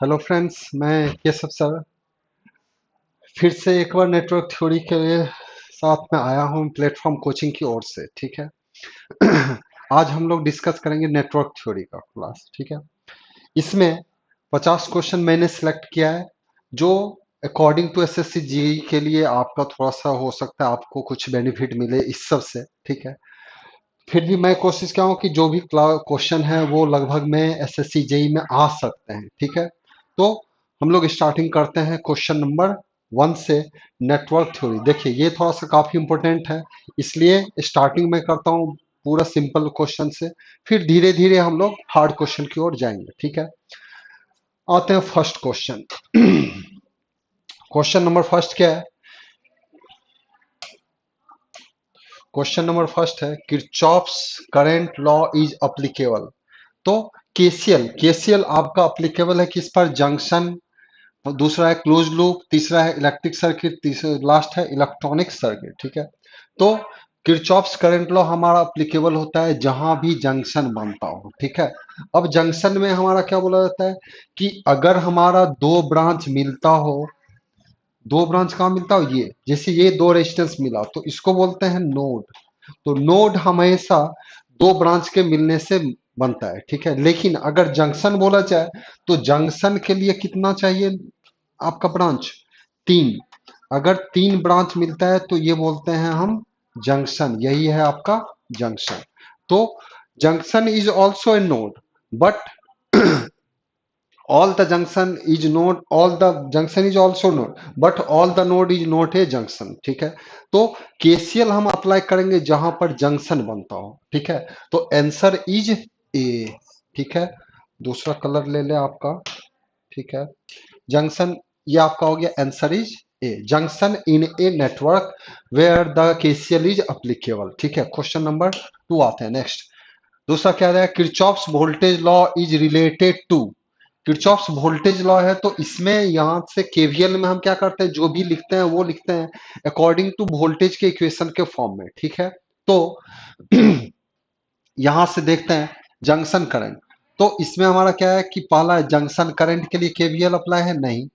Hello friends, मैं Keshav sir फिर से एक बार नेटवर्क थ्योरी के साथ में आया हूँ प्लेटफॉर्म कोचिंग की ओर से। ठीक है। आज हम लोग डिस्कस करेंगे नेटवर्क थ्योरी का क्लास। ठीक है। इसमें 50 क्वेश्चन मैंने सिलेक्ट किया है, जो अकॉर्डिंग टू एसएससी जीई के लिए आपका थोड़ा सा हो सकता है आपको कुछ बेनिफिट मिले इस सब से। ठीक है। फिर भी मैं कोशिश किया हूँ कि जो भी क्वेश्चन है वो लगभग में एसएससी जेई में आ सकते हैं। ठीक है। तो हम लोग स्टार्टिंग करते हैं क्वेश्चन नंबर 1 से। नेटवर्क थ्योरी देखिए, ये थोड़ा सा काफी इंपॉर्टेंट है, इसलिए स्टार्टिंग में करता हूँ पूरा सिंपल क्वेश्चन से, फिर धीरे धीरे हम लोग हार्ड क्वेश्चन की ओर जाएंगे। ठीक है। आते हैं first question. Question number first क्या है? क्वेश्चन नंबर फर्स्ट है Kirchhoff's current law is applicable. तो केसीएल आपका अप्लीकेबल है किस पर? जंक्शन, दूसरा है क्लोज लूप, तीसरा है इलेक्ट्रिक सर्किट, तीसरा लास्ट है इलेक्ट्रॉनिक सर्किट। ठीक है। तो किरचॉफ्स करंट लॉ हमारा अप्लीकेबल होता है जहां भी जंक्शन बनता हो। ठीक है। अब जंक्शन में हमारा क्या बोला जाता है कि अगर हमारा दो ब्रांच मिलता हो, दो ब्रांच कहाँ मिलता हो? ये जैसे ये दो रेजिस्टेंस मिला तो इसको बोलते हैं नोड। तो नोड हमेशा दो ब्रांच के मिलने से बनता है। ठीक है। लेकिन अगर जंक्शन बोला जाए तो जंक्शन के लिए कितना चाहिए आपका ब्रांच? तीन। अगर तीन ब्रांच मिलता है तो ये बोलते हैं हम जंक्शन। यही है आपका जंक्शन। तो junction is also a node, but all the junction is not all the junction is also node, but all the node is not a junction। ठीक है। तो केसीएल हम अप्लाई करेंगे जहां पर जंक्शन बनता हो। ठीक है। तो आंसर इज ए। ठीक है। दूसरा कलर ले ले आपका। ठीक है। जंक्शन, ये आपका हो गया answer is A, junction in a network where the KCL is applicable. ठीक है। क्वेश्चन नंबर 2 आते हैं नेक्स्ट। दूसरा क्या है? Kirchhoff's voltage law is related to. Kirchhoff's voltage law है तो इसमें यहां से केवीएल में हम क्या करते हैं, जो भी लिखते हैं वो लिखते हैं अकॉर्डिंग टू वोल्टेज के इक्वेशन के फॉर्म में। ठीक है। तो यहां से देखते हैं जंक्शन करंट। तो इसमें हमारा क्या है कि पहला जंक्शन करंट के लिए केवीएल अप्लाई है? नहीं।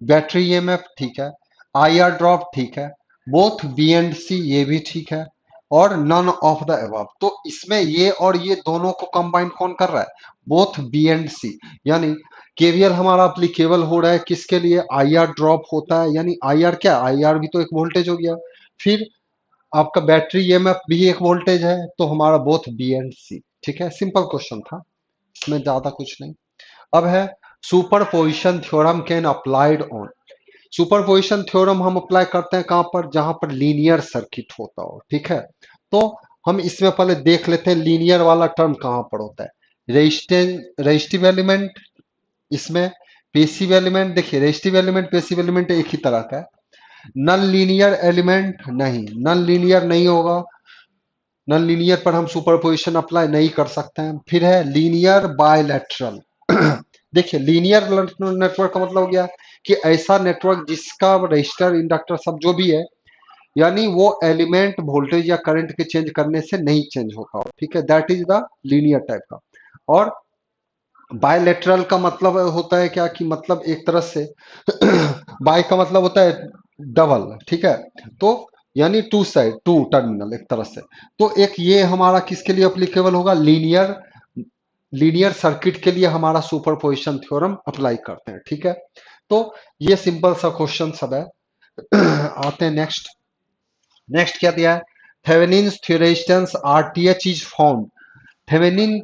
बैटरी ईएमएफ ठीक है। आईआर ड्रॉप ठीक है। बोथ बी एंड सी ये भी ठीक है। और नन ऑफ द अबव। तो इसमें ये और ये दोनों को कंबाइन कौन कर रहा है? बोथ बी एंड सी। यानी केवीएल हमारा अप्लीकेबल हो रहा है किसके लिए? आईआर ड्रॉप होता है, यानी आईआर क्या? आईआर भी तो एक वोल्टेज हो गया। फिर आपका बैटरी ईएमएफ भी एक वोल्टेज है, तो हमारा बोथ बी एंड सी। ठीक है। सिंपल क्वेश्चन था, इसमें ज्यादा कुछ नहीं। अब है superposition theorem can applied on. Superposition theorem हम अप्लाई करते हैं कहां पर? जहां पर लीनियर सर्किट होता हो। ठीक है। तो हम इसमें पहले देख लेते हैं लीनियर वाला टर्म कहां पर होता है। रेजिस्टिव एलिमेंट, इसमें पेसिव एलिमेंट। देखिए रेजिस्टिव एलिमेंट पेसिव एलिमेंट एक ही तरह का है। नन लीनियर एलिमेंट नहीं, नन लीनियर नहीं होगा। नन लीनियर पर हम सुपरपोजिशन अप्लाई नहीं कर सकते हैं। फिर है लीनियर बायलैटरल। देखिए लीनियर नेटवर्क का मतलब हो गया कि ऐसा नेटवर्क जिसका रजिस्टर इंडक्टर सब जो भी है, यानी वो एलिमेंट वोल्टेज या करंट के चेंज करने से नहीं चेंज होता हो। ठीक है। That is the linear type का। और बायलैटरल का मतलब होता है क्या कि मतलब एक तरह से बाय का मतलब होता है डबल। ठीक है। तो यानी टू साइड, टू टर्मिनल एक तरह से। तो एक ये हमारा किसके लिए अप्लीकेबल होगा? लीनियर, लीनियर सर्किट के लिए हमारा सुपरपोजिशन थ्योरम अप्लाई करते हैं। ठीक है। तो ये सिंपल सा क्वेश्चन सब है। आते हैं नेक्स्ट। नेक्स्ट क्या दिया है? Thevenin's resistance RTH is found. Thevenin,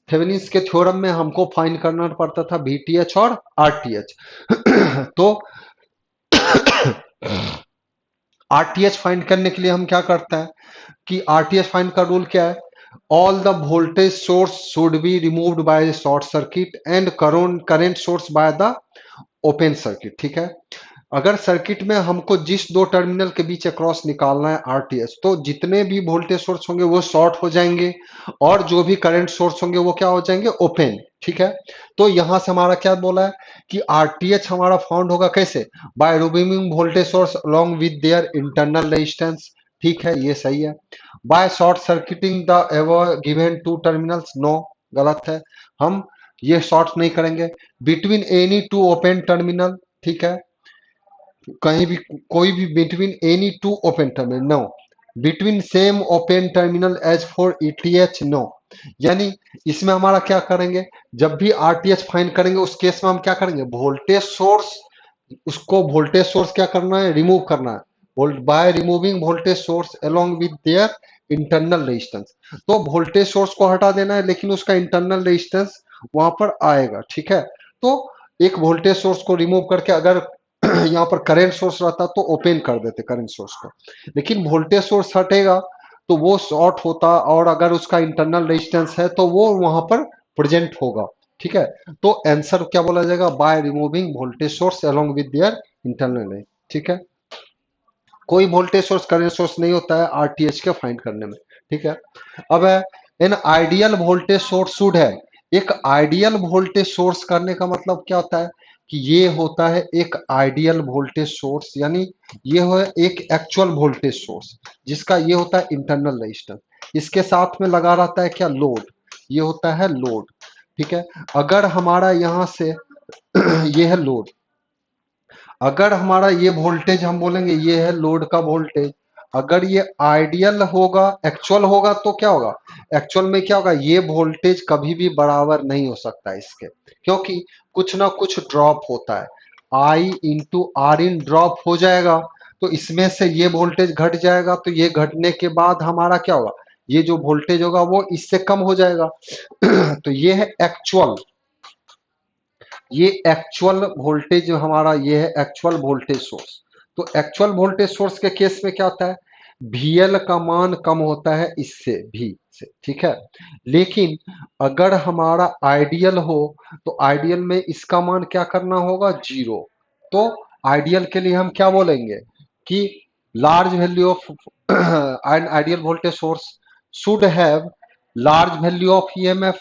Thevenin's के थ्योरम में हमको फाइंड करना पड़ता था वीटीएच और आरटीएच। तो आरटीएच फाइंड करने के लिए हम क्या करते हैं कि आरटीएच फाइंड का रूल क्या है? All the voltage source should be removed by short circuit and current source by the open circuit. ठीक है। अगर सर्किट में हमको जिस दो टर्मिनल के बीच अक्रॉस निकालना है आरटीएस, तो जितने भी वोल्टेज सोर्स होंगे वो शॉर्ट हो जाएंगे और जो भी करंट सोर्स होंगे वो क्या हो जाएंगे? ओपन। ठीक है। तो यहां से हमारा क्या बोला है कि आरटीएच हमारा फाउंड होगा कैसे? By removing voltage source along with their internal resistance. ठीक है, ये सही है। By short circuiting the ever given two terminals, no, गलत है। हम ये शॉर्ट नहीं करेंगे। Between any two open terminal, ठीक है, कहीं भी कोई भी between any two open terminal, no. Between same open terminal as for ETH, no. यानी इसमें हमारा क्या करेंगे, जब भी आरटीएच फाइंड करेंगे उस केस में हम क्या करेंगे, वोल्टेज सोर्स, उसको वोल्टेज सोर्स क्या करना है, रिमूव करना है, bye removing voltage source along with their internal resistance. तो वोल्टेज सोर्स को हटा देना है लेकिन उसका इंटरनल रेजिस्टेंस वहां पर आएगा, ठीक है। तो एक वोल्टेज सोर्स को रिमूव करके अगर यहाँ पर करंट सोर्स रहता तो ओपन कर देते करंट सोर्स को, लेकिन वोल्टेज सोर्स हटेगा तो वो शॉर्ट होता, और अगर उसका इंटरनल रेजिस्टेंस है तो वो वहां पर प्रेजेंट होगा, ठीक है। तो आंसर क्या बोला जाएगा, bye removing voltage source along with their internal, ठीक है। कोई वोल्टेज सोर्स करंट सोर्स नहीं होता है आरटीएच के फाइंड करने में, ठीक है। अब है an ideal voltage source should है, एक आइडियल वोल्टेज सोर्स करने का मतलब क्या होता है कि ये होता है एक आइडियल वोल्टेज सोर्स, यानी ये है एक एक्चुअल वोल्टेज सोर्स जिसका ये होता है इंटरनल रेजिस्टेंस, इसके साथ में लगा रहता है क्या, लोड, ये होता है लोड, ठीक है। अगर हमारा यहां से ये है लोड, अगर हमारा ये वोल्टेज हम बोलेंगे ये है लोड का वोल्टेज, अगर ये आइडियल होगा, एक्चुअल होगा तो क्या होगा, एक्चुअल में क्या होगा, ये वोल्टेज कभी भी बराबर नहीं हो सकता इसके, क्योंकि कुछ ना कुछ ड्रॉप होता है, आई इंटू आर इन ड्रॉप हो जाएगा, तो इसमें से ये वोल्टेज घट जाएगा, तो ये घटने के बाद हमारा क्या होगा, ये जो वोल्टेज होगा वो इससे कम हो जाएगा। तो ये है एक्चुअल, ये एक्चुअल वोल्टेज जो हमारा ये है एक्चुअल वोल्टेज सोर्स। तो एक्चुअल वोल्टेज सोर्स के केस में क्या होता है, VL का मान कम होता है इससे भी से, ठीक है। लेकिन अगर हमारा आइडियल हो तो आइडियल में इसका मान क्या करना होगा, जीरो। तो आइडियल के लिए हम क्या बोलेंगे कि large value of an ideal voltage source should have large value of EMF,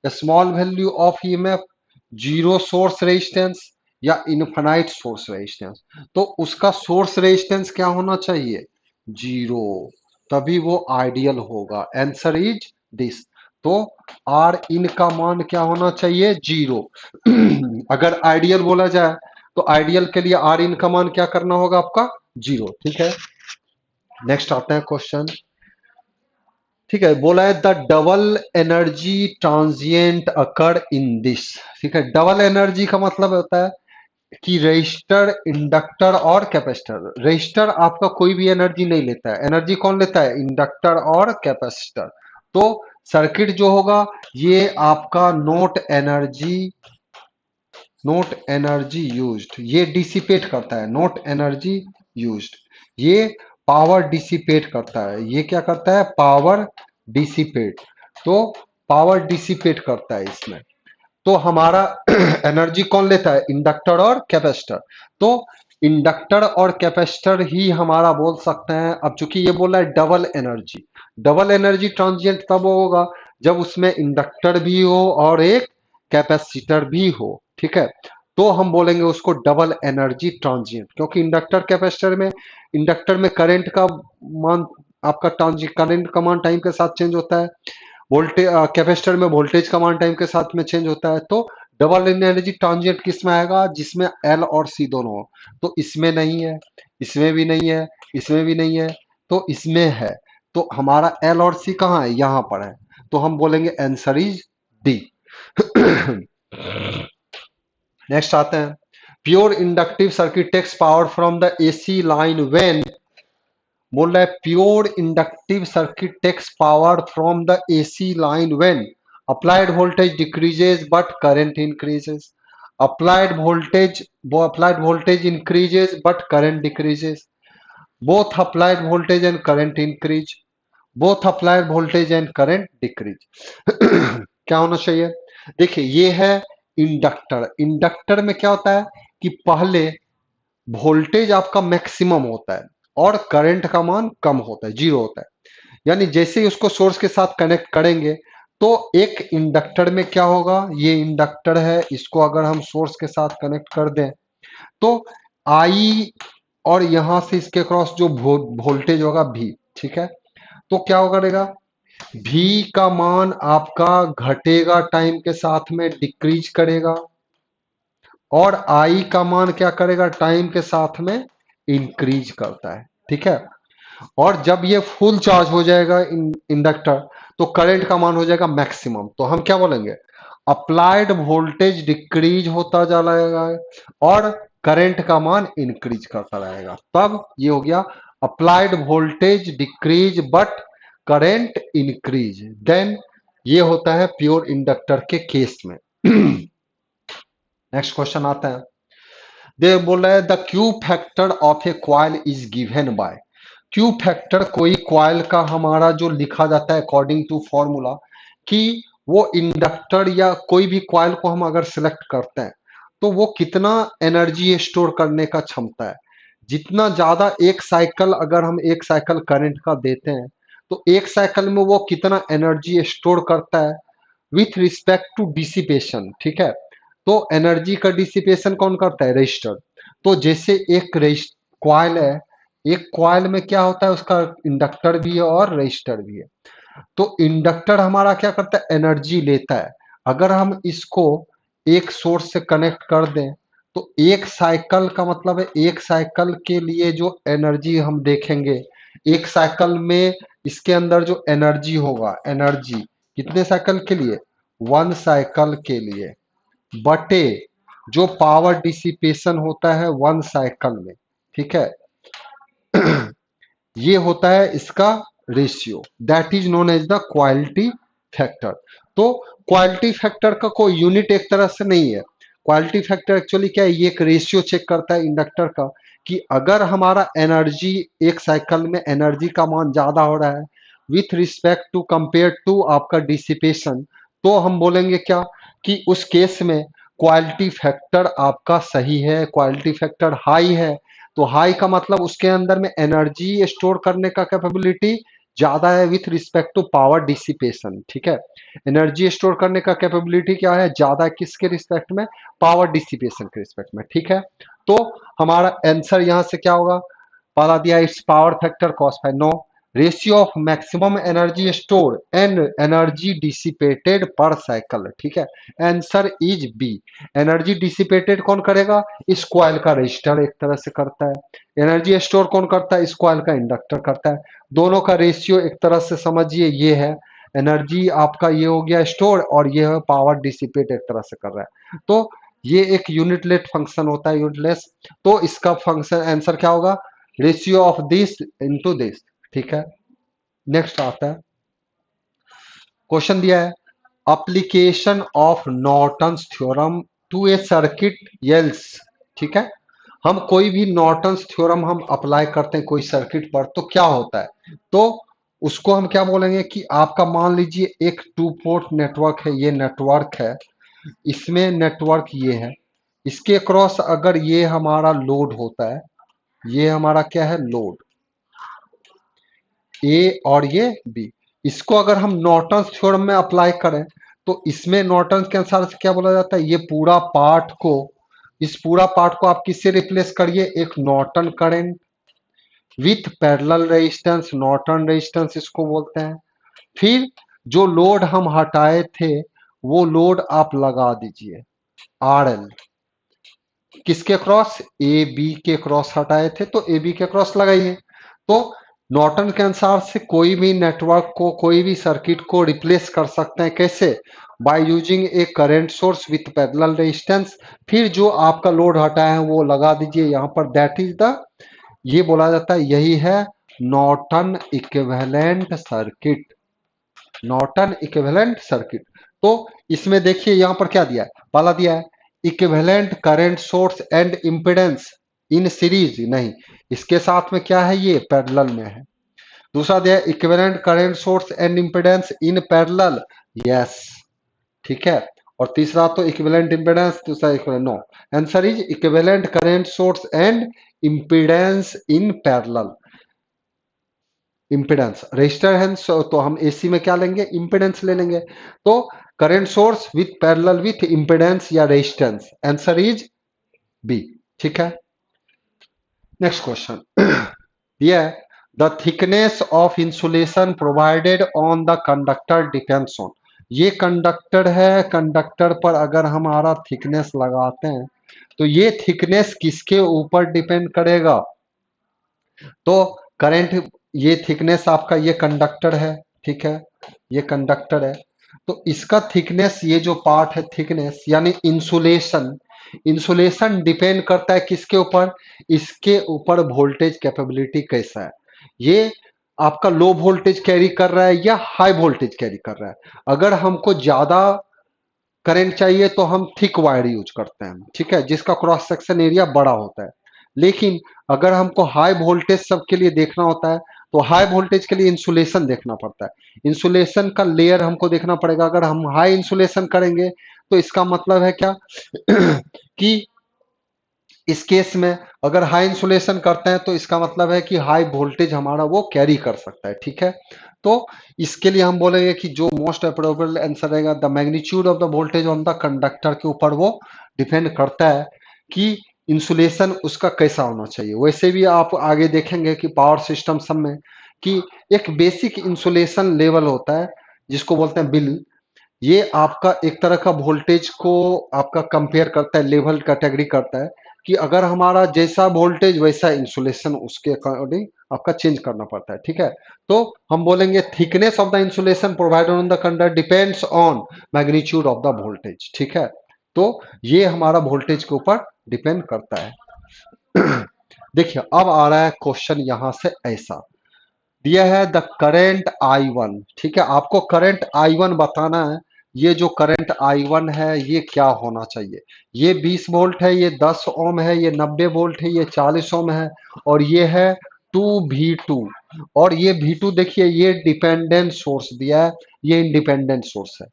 small value of EMF, zero source resistance या इनफाइनाइट सोर्स रेजिस्टेंस। तो उसका सोर्स रेजिस्टेंस क्या होना चाहिए, जीरो, तभी वो आइडियल होगा। Answer is this. तो आर इन का मान क्या होना चाहिए, जीरो। अगर आइडियल बोला जाए तो आइडियल के लिए आर इन का मान क्या करना होगा आपका, जीरो, ठीक है। नेक्स्ट आता है क्वेश्चन, ठीक है, बोला है the double energy transient occur in this, ठीक है। डबल एनर्जी का मतलब होता है कि रजिस्टर, इंडक्टर और कैपेसिटर, रजिस्टर आपका कोई भी एनर्जी नहीं लेता है, एनर्जी कौन लेता है, इंडक्टर और कैपेसिटर। तो सर्किट जो होगा ये आपका नोट एनर्जी यूज्ड, ये डिसिपेट करता है, नोट एनर्जी यूज्ड, ये पावर डिसिपेट करता है, ये क्या करता है, पावर डिसिपेट। तो पावर डिसिपेट करता है इसमें। तो हमारा एनर्जी कौन लेता है, इंडक्टर और कैपेसिटर। तो इंडक्टर और कैपेसिटर ही हमारा बोल सकते हैं। अब चूंकि ये बोला है डबल एनर्जी ट्रांजिएंट तब होगा जब उसमें इंडक्टर भी हो और एक कैपेसिटर भी हो, ठीक है। तो हम बोलेंगे उसको डबल एनर्जी ट्रांजिएंट, क्योंकि इंडक्टर में करंट का मान, आपका करंट का मान टाइम के साथ चेंज होता है, वोल्टेज कैपेसिटर में वोल्टेज का मान टाइम के साथ में चेंज होता है। तो डबल एनर्जी ट्रांजिएंट किस में आएगा, जिसमें एल और सी दोनों हो। तो इसमें नहीं है, इसमें भी नहीं है, इसमें भी नहीं है, तो इसमें है। तो हमारा एल और सी कहाँ है, यहां पर है। तो हम बोलेंगे आंसर इज डी। नेक्स्ट आते हैं, pure inductive circuit takes power from the AC line when, बोल रहा है pure inductive circuit takes power from the AC line when applied voltage decreases but current increases, applied voltage increases but current decreases, both applied voltage and current increase, both applied voltage and current decrease. क्या होना चाहिए, देखिए ये है inductor, inductor में क्या होता है कि पहले वोल्टेज आपका मैक्सिमम होता है और करंट का मान कम होता है, जीरो होता है। यानी जैसे ही उसको सोर्स के साथ कनेक्ट करेंगे तो एक इंडक्टर में क्या होगा, ये इंडक्टर है, इसको अगर हम सोर्स के साथ कनेक्ट कर दें तो आई और यहां से इसके क्रॉस जो वोल्टेज होगा भी, ठीक है। तो क्या होगा, भी का मान आपका घटेगा टाइम के साथ में, डिक्रीज करेगा, और आई का मान क्या करेगा, टाइम के साथ में इंक्रीज करता है। ठीक है। और जब ये फुल चार्ज हो जाएगा इंडक्टर, तो करंट का मान हो जाएगा मैक्सिमम। तो हम क्या बोलेंगे, अप्लाइड वोल्टेज डिक्रीज होता जा रहेगा और करंट का मान इंक्रीज करता रहेगा। तब ये हो गया applied voltage decrease but current increase, then ये होता है प्योर इंडक्टर के केस में। नेक्स्ट क्वेश्चन आता है, दे बोल रहे हैं the Q factor of a coil is given by. Q factor कोई क्वाइल का हमारा जो लिखा जाता है अकॉर्डिंग टू फॉर्मूला, कि वो इंडक्टर या कोई भी क्वाइल को हम अगर सिलेक्ट करते हैं तो वो कितना एनर्जी स्टोर करने का क्षमता है। जितना ज्यादा एक साइकिल, अगर हम एक साइकिल करंट का देते हैं तो एक साइकिल में वो कितना एनर्जी स्टोर करता है विथ रिस्पेक्ट टू डिसिपेशन। ठीक है। तो एनर्जी का डिसिपेशन कौन करता है, रेजिस्टर। तो जैसे एक क्वाइल है, एक क्वाइल में क्या होता है, उसका इंडक्टर भी है और रेजिस्टर भी है। तो इंडक्टर हमारा क्या करता है, एनर्जी लेता है। अगर हम इसको एक सोर्स से कनेक्ट कर दें तो एक साइकिल का मतलब है, एक साइकिल के लिए जो एनर्जी हम देखेंगे, एक साइकिल में इसके अंदर जो एनर्जी होगा, एनर्जी कितने साइकिल के लिए, वन साइकिल के लिए, बटे जो पावर डिसिपेशन होता है वन साइकिल में। ठीक है। ये होता है इसका ratio, that is known as the quality factor. तो क्वालिटी फैक्टर का कोई यूनिट एक तरह से नहीं है। क्वालिटी फैक्टर एक्चुअली क्या है, ये एक रेशियो चेक करता है इंडक्टर का, कि अगर हमारा एनर्जी, एक साइकिल में एनर्जी का मान ज्यादा हो रहा है with respect to compare to आपका डिसिपेशन, तो हम बोलेंगे क्या, कि उस केस में क्वालिटी फैक्टर आपका सही है, क्वालिटी फैक्टर हाई है। तो हाई का मतलब उसके अंदर में एनर्जी स्टोर करने का कैपेबिलिटी ज्यादा है with respect to power dissipation. ठीक है। एनर्जी स्टोर करने का कैपेबिलिटी क्या है, ज्यादा किसके रिस्पेक्ट में, पावर डिसिपेशन के रिस्पेक्ट में। ठीक है। तो हमारा आंसर यहां से क्या होगा, पहला दिया it's power factor cos five, no, ratio of maximum energy store and energy dissipated per cycle. ठीक है। Answer is B. Energy dissipated कौन करेगा, इस कॉइल का रेजिस्टर एक तरह से करता है। एनर्जी स्टोर कौन करता है, इस कॉइल का इंडक्टर करता है। दोनों का रेशियो एक तरह से समझिए ये है, एनर्जी आपका ये हो गया स्टोर और ये है पावर डिसिपेट एक तरह से कर रहा है। तो ये एक यूनिटलेस फंक्शन होता है, यूनिटलेस। तो इसका फंक्शन आंसर क्या होगा, ratio of this into this. ठीक है। नेक्स्ट आता है, क्वेश्चन दिया है, application of Norton's theorem to a circuit yields. ठीक है। हम कोई भी नॉर्टन्स थ्योरम हम अप्लाई करते हैं कोई सर्किट पर तो क्या होता है, तो उसको हम क्या बोलेंगे, कि आपका मान लीजिए एक टू पोर्ट नेटवर्क है, ये नेटवर्क है, इसमें नेटवर्क ये है, इसके क्रॉस अगर ये हमारा लोड होता है, ये हमारा क्या है, लोड ए और ये बी, इसको अगर हम नॉर्टन्स थ्योरम में अप्लाई करें तो इसमें नॉर्टन्स के अनुसार से क्या बोला जाता है, ये पूरा पार्ट को, इस पूरा पार्ट को आप किससे रिप्लेस करिए, एक Norton current with parallel resistance, Norton resistance इसको बोलते हैं। फिर जो लोड हम हटाए थे वो लोड आप लगा दीजिए आर एल, किसके क्रॉस, ए बी के क्रॉस हटाए थे तो ए बी के क्रॉस लगाइए। तो नॉर्टन के अनुसार से कोई भी नेटवर्क को, कोई भी सर्किट को रिप्लेस कर सकते हैं, कैसे, by using A current source with parallel resistance. फिर जो आपका लोड हटाया है वो लगा दीजिए यहाँ पर, दैट इज द, ये बोला जाता है, यही है Norton equivalent circuit, Norton equivalent circuit. तो इसमें देखिए यहाँ पर क्या दिया है, पहला दिया है equivalent current source and impedance in series, नहीं, इसके साथ में क्या है, ये पैरेलल में है। दूसरा दिया है equivalent current source and impedance in parallel, yes, ठीक है। और तीसरा तो इक्विवेलेंट इम्पिडेंस, दूसरा equivalent, no, answer is equivalent current source and impedance in parallel. Impedance resistor है तो हम एसी में क्या लेंगे, इम्पिडेंस ले लेंगे। तो current source with parallel with impedance या रेजिस्टेंस, आंसर इज बी। ठीक है। नेक्स्ट क्वेश्चन, दिया है the thickness of insulation provided on the conductor depends on, ये कंडक्टर है, कंडक्टर पर अगर हमारा थिकनेस लगाते हैं तो ये थिकनेस किसके ऊपर डिपेंड करेगा, तो करंट, ये थिकनेस आपका ये कंडक्टर है, ठीक है, ये कंडक्टर है, तो इसका थिकनेस, ये जो पार्ट है थिकनेस यानी इंसुलेशन, इंसुलेशन डिपेंड करता है किसके ऊपर, इसके ऊपर वोल्टेज कैपेबिलिटी कैसा है, ये आपका लो वोल्टेज कैरी कर रहा है या हाई वोल्टेज कैरी कर रहा है। अगर हमको ज्यादा करंट चाहिए तो हम थिक वायर यूज करते हैं, ठीक है, जिसका क्रॉस सेक्शन एरिया बड़ा होता है। लेकिन अगर हमको हाई वोल्टेज सबके लिए देखना होता है तो हाई वोल्टेज के लिए इंसुलेशन देखना पड़ता है, इंसुलेशन का लेयर हमको देखना पड़ेगा। अगर हम हाई इंसुलेशन करेंगे तो इसका मतलब है क्या कि इस केस में अगर हाई इंसुलेशन करते हैं तो इसका मतलब है कि हाई वोल्टेज हमारा वो कैरी कर सकता है, ठीक है। तो इसके लिए हम बोलेंगे कि जो मोस्ट अप्रोबेबल आंसर रहेगा, the magnitude of the voltage on the conductor के ऊपर वो डिपेंड करता है कि इंसुलेशन उसका कैसा होना चाहिए। वैसे भी आप आगे देखेंगे कि पावर सिस्टम सब में कि एक बेसिक इंसुलेशन लेवल होता है जिसको बोलते हैं बिल, ये आपका एक तरह का वोल्टेज को आपका कंपेयर करता है, लेवल कैटेगरी करता है कि अगर हमारा जैसा वोल्टेज वैसा इंसुलेशन उसके अकॉर्डिंग आपका चेंज करना पड़ता है, ठीक है। तो हम बोलेंगे thickness of the insulation provided on the conductor depends on magnitude of the voltage, ठीक है। तो ये हमारा वोल्टेज के ऊपर डिपेंड करता है। देखिए अब आ रहा है क्वेश्चन यहां से ऐसा दिया है, द करंट I1, ठीक है, आपको करंट I1 बताना है। ये जो करंट I1 है ये क्या होना चाहिए, ये 20 वोल्ट है, ये 10 ओम है, ये 90 वोल्ट है, ये 40 ओम है, और ये है 2V2, और ये V2 देखिए ये डिपेंडेंट सोर्स दिया है, ये इंडिपेंडेंट सोर्स है।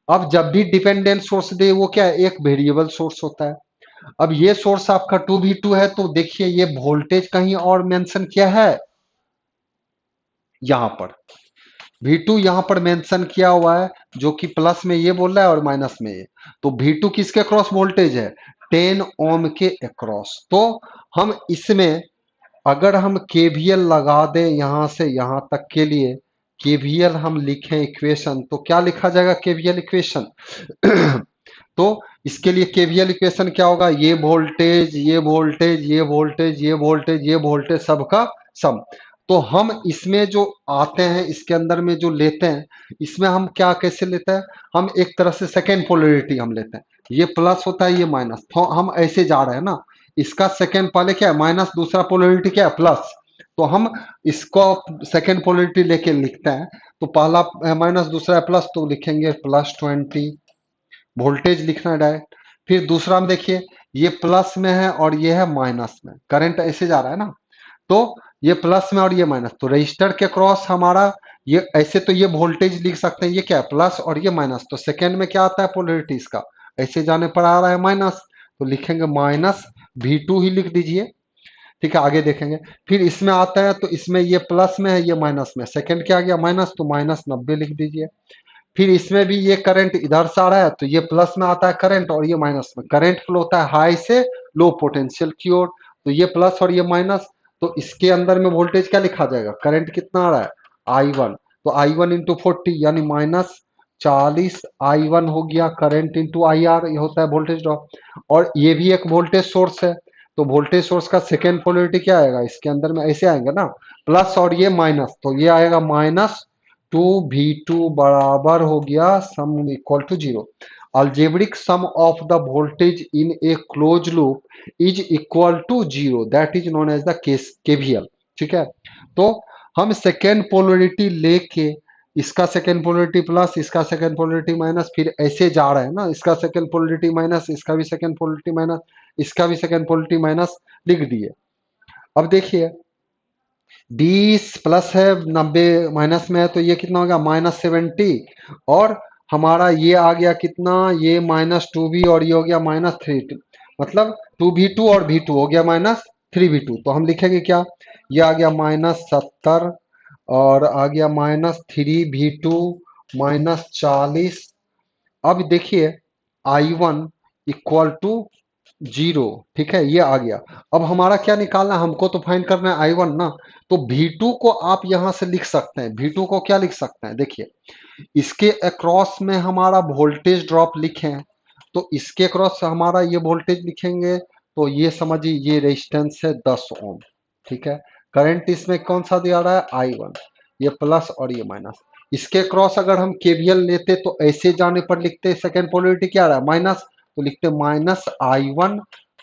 अब जब भी डिपेंडेंट सोर्स दे वो क्या है, एक वेरिएबल सोर्स होता है। अब ये सोर्स आपका 2V2 है तो देखिए ये वोल्टेज कहीं और मेंशन किया है, यहां पर V2 यहां पर मेंशन किया हुआ है, जो कि प्लस में ये बोल रहा है और माइनस में ये, तो V2 किसके क्रॉस वोल्टेज है, 10 ओम के अक्रॉस। तो हम इसमें अगर हम केवीएल लगा दें यहां से यहां तक के लिए, केवीएल हम लिखें इक्वेशन, तो क्या लिखा जाएगा केवीएल इक्वेशन तो इसके लिए केवीएल इक्वेशन क्या होगा, ये वोल्टेज, ये वोल्टेज, ये वोल्टेज, ये वोल्टेज, ये वोल्टेज सबका सम। तो हम इसमें जो आते हैं इसके अंदर में जो लेते हैं, इसमें हम क्या कैसे लेते हैं, हम एक तरह से सेकेंड पोलरिटी हम लेते हैं, ये प्लस होता है ये माइनस, तो हम ऐसे जा रहे हैं ना, इसका सेकेंड पहले क्या है माइनस, दूसरा पोलरिटी क्या है प्लस, तो हम इसको सेकेंड पोलरिटी लेके लिखते हैं, तो पहला माइनस दूसरा है प्लस, तो लिखेंगे +20 वोल्टेज लिखना है डायरेक्ट। फिर दूसरा में देखिए ये प्लस में है और ये है माइनस में, करंट ऐसे जा रहा है ना, तो ये प्लस में और ये माइनस, तो रजिस्टर के क्रॉस हमारा ये ऐसे, तो ये वोल्टेज लिख सकते हैं, ये क्या है प्लस और ये माइनस, तो सेकेंड में क्या आता है पोलरिटी इसका, ऐसे जाने पर आ रहा है माइनस, तो लिखेंगे -V2 ही लिख दीजिए, ठीक है। आगे देखेंगे फिर इसमें आता है तो इसमें ये प्लस में है ये माइनस में, सेकेंड क्या आ गया माइनस, तो -90 लिख दीजिए। फिर इसमें भी ये करंट इधर से आ रहा है तो ये प्लस में आता है करंट और ये माइनस में, करंट फ्लो होता है हाई से लो पोटेंशियल की ओर, तो ये प्लस और ये माइनस, तो इसके अंदर में वोल्टेज क्या लिखा जाएगा, करंट कितना आ रहा है I1, तो I1 इंटू 40 यानी -40 I1 हो गया, करंट इंटू IR ये होता है वोल्टेज ड्रॉप, और ये भी एक वोल्टेज सोर्स है, तो वोल्टेज सोर्स का सेकेंड पोलरिटी क्या आएगा, इसके अंदर में ऐसे आएंगे ना, प्लस और ये माइनस, तो ये आएगा -2V2 बराबर हो गया sum equal to 0। algebraic sum of the voltage in a closed loop is equal to 0, that is known as the case KVL, ठीक है। तो हम सेकेंड पोलरिटी लेके इसका सेकेंड पोलरिटी प्लस, इसका सेकेंड पोलरिटी माइनस, फिर ऐसे जा रहे हैं ना, इसका सेकेंड पोलरिटी माइनस, इसका भी सेकेंड पोलरिटी माइनस, इसका भी सेकेंड पोलरिटी माइनस लिख दिए। अब देखिए 20 प्लस है 90 माइनस में है, तो ये कितना हो गया -70, और हमारा ये आ गया कितना, ये -2V और ये हो गया -3, मतलब 2V2 और V2 हो गया -3V2, तो हम लिखेंगे क्या, ये आ गया -70 और आ गया -3V2 -40। अब देखिए I1 इक्वल टू जीरो। ठीक है, ये आ गया। अब हमारा क्या निकालना है, हमको तो फाइंड करना है I1 ना। तो V2 को आप यहां से लिख सकते हैं, V2 को क्या लिख सकते हैं, देखिए इसके अक्रॉस में हमारा वोल्टेज ड्रॉप लिखे हैं, तो इसके अक्रॉस हमारा ये वोल्टेज लिखेंगे, तो ये समझिए ये रेजिस्टेंस है 10 ओम। ठीक है, करंट इसमें कौन सा दिया रहा है, I1, ये प्लस और ये माइनस। इसके क्रॉस अगर हम केवीएल लेते तो ऐसे जाने पर लिखते सेकेंड पोलरिटी क्या रहा है, माइनस, तो लिखते -I1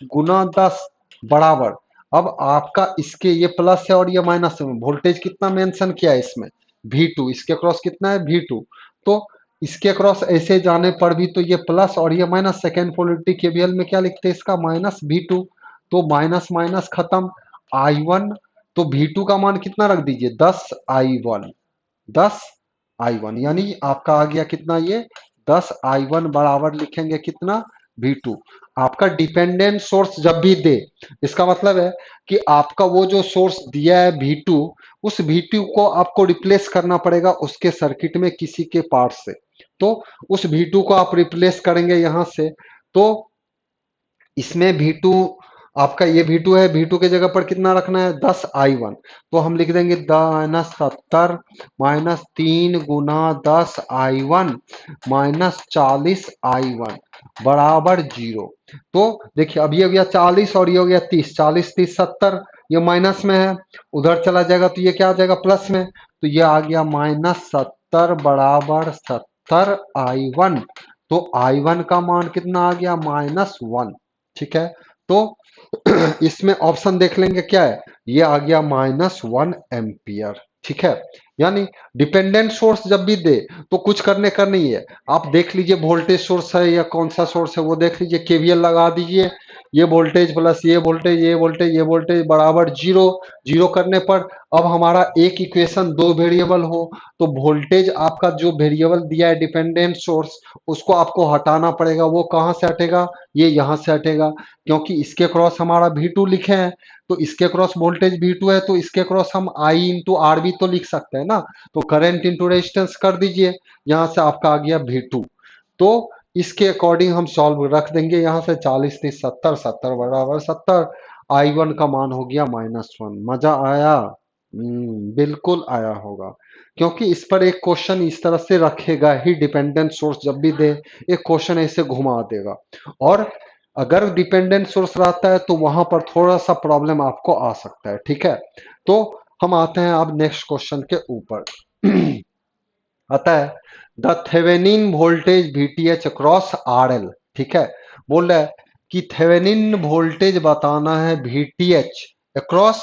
गुना 10 बराबर। अब आपका इसके ये प्लस है और ये माइनस है, वोल्टेज कितना मेंशन किया है इसमें, V2, इसके क्रॉस कितना है V2। तो इसके क्रॉस ऐसे जाने पर भी तो ये प्लस और ये माइनस, सेकेंड पोलरिटी केवीएल में क्या लिखते हैं इसका, -V2। तो माइनस माइनस खत्म, I1, तो V2 का मान कितना रख दीजिए, 10I1, 10I1, यानी आपका आ गया कितना, ये 10I1 बराबर लिखेंगे कितना, V2। आपका डिपेंडेंट सोर्स जब भी दे, इसका मतलब है कि आपका वो जो सोर्स दिया है V2, उस V2 को आपको रिप्लेस करना पड़ेगा उसके सर्किट में किसी के पार्ट से। तो उस V2 को आप रिप्लेस करेंगे यहां से, तो इसमें V2, आपका ये V2 है, V2 के जगह पर कितना रखना है, 10I1। तो हम लिख देंगे -70 -3 गुना 10I1 -40I1 बराबर 0। तो देखिए अब ये हो गया 40 और ये हो गया 30, 40 30 70, ये माइनस में है, उधर चला जाएगा तो ये क्या आ जाएगा, प्लस में। तो ये आ गया -70 बराबर 70I1। तो I1 का मान कितना आ गया, -1। ठीक है, तो इसमें ऑप्शन देख लेंगे क्या है, ये आ गया -1 एम्पियर। ठीक है, यानी डिपेंडेंट सोर्स जब भी दे तो कुछ करने का नहीं है, आप देख लीजिए वोल्टेज सोर्स है या कौन सा सोर्स है, वो देख लीजिए, केवीएल लगा दीजिए, ये वोल्टेज प्लस ये वोल्टेज, ये वोल्टेज, ये वोल्टेज बराबर जीरो। जीरो करने पर अब हमारा एक इक्वेशन दो वेरिएबल हो, तो वोल्टेज आपका जो वेरिएबल दिया है डिपेंडेंट सोर्स, उसको आपको हटाना पड़ेगा। वो कहाँ से हटेगा, ये यहाँ से हटेगा, क्योंकि इसके क्रॉस हमारा V2 लिखे हैं, तो इसके क्रॉस वोल्टेज V2 है, तो इसके क्रॉस हम I इंटू आर भी तो लिख सकते हैं ना। तो करंट इंटू रेजिस्टेंस कर दीजिए, यहाँ से आपका आ गया V2। तो इसके अकॉर्डिंग हम सॉल्व रख देंगे, यहाँ से 40 30 70, 70 बराबर 70, I1 का मान हो गया -1। मजा आया, बिल्कुल आया होगा, क्योंकि इस पर एक क्वेश्चन इस तरह से रखेगा ही, डिपेंडेंट सोर्स जब भी दे एक क्वेश्चन ऐसे घुमा देगा। और अगर डिपेंडेंट सोर्स रहता है तो वहां पर थोड़ा सा प्रॉब्लम आपको आ सकता है। ठीक है, तो हम आते हैं अब नेक्स्ट क्वेश्चन के ऊपर। आता है the Thevenin voltage VTH across RL। ठीक है, बोल रहा है कि थेवेनिन वोल्टेज बताना है VTH अक्रॉस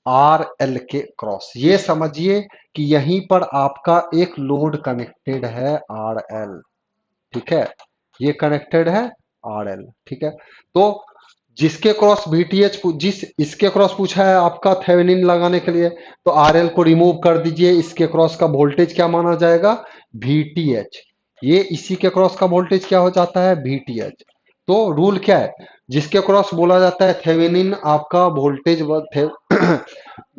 RL के क्रॉस। ये समझिए कि यहीं पर आपका एक लोड कनेक्टेड है RL। ठीक है, ये कनेक्टेड है RL। ठीक है, तो जिसके क्रॉस VTH जिस इसके क्रॉस पूछा है आपका थेवेनिन लगाने के लिए, तो RL को रिमूव कर दीजिए, इसके क्रॉस का वोल्टेज क्या माना जाएगा, VTH। ये इसी के क्रॉस का वोल्टेज क्या हो जाता है, VTH। तो रूल क्या है, जिसके क्रॉस बोला जाता है थेवेनिन, आपका वोल्टेज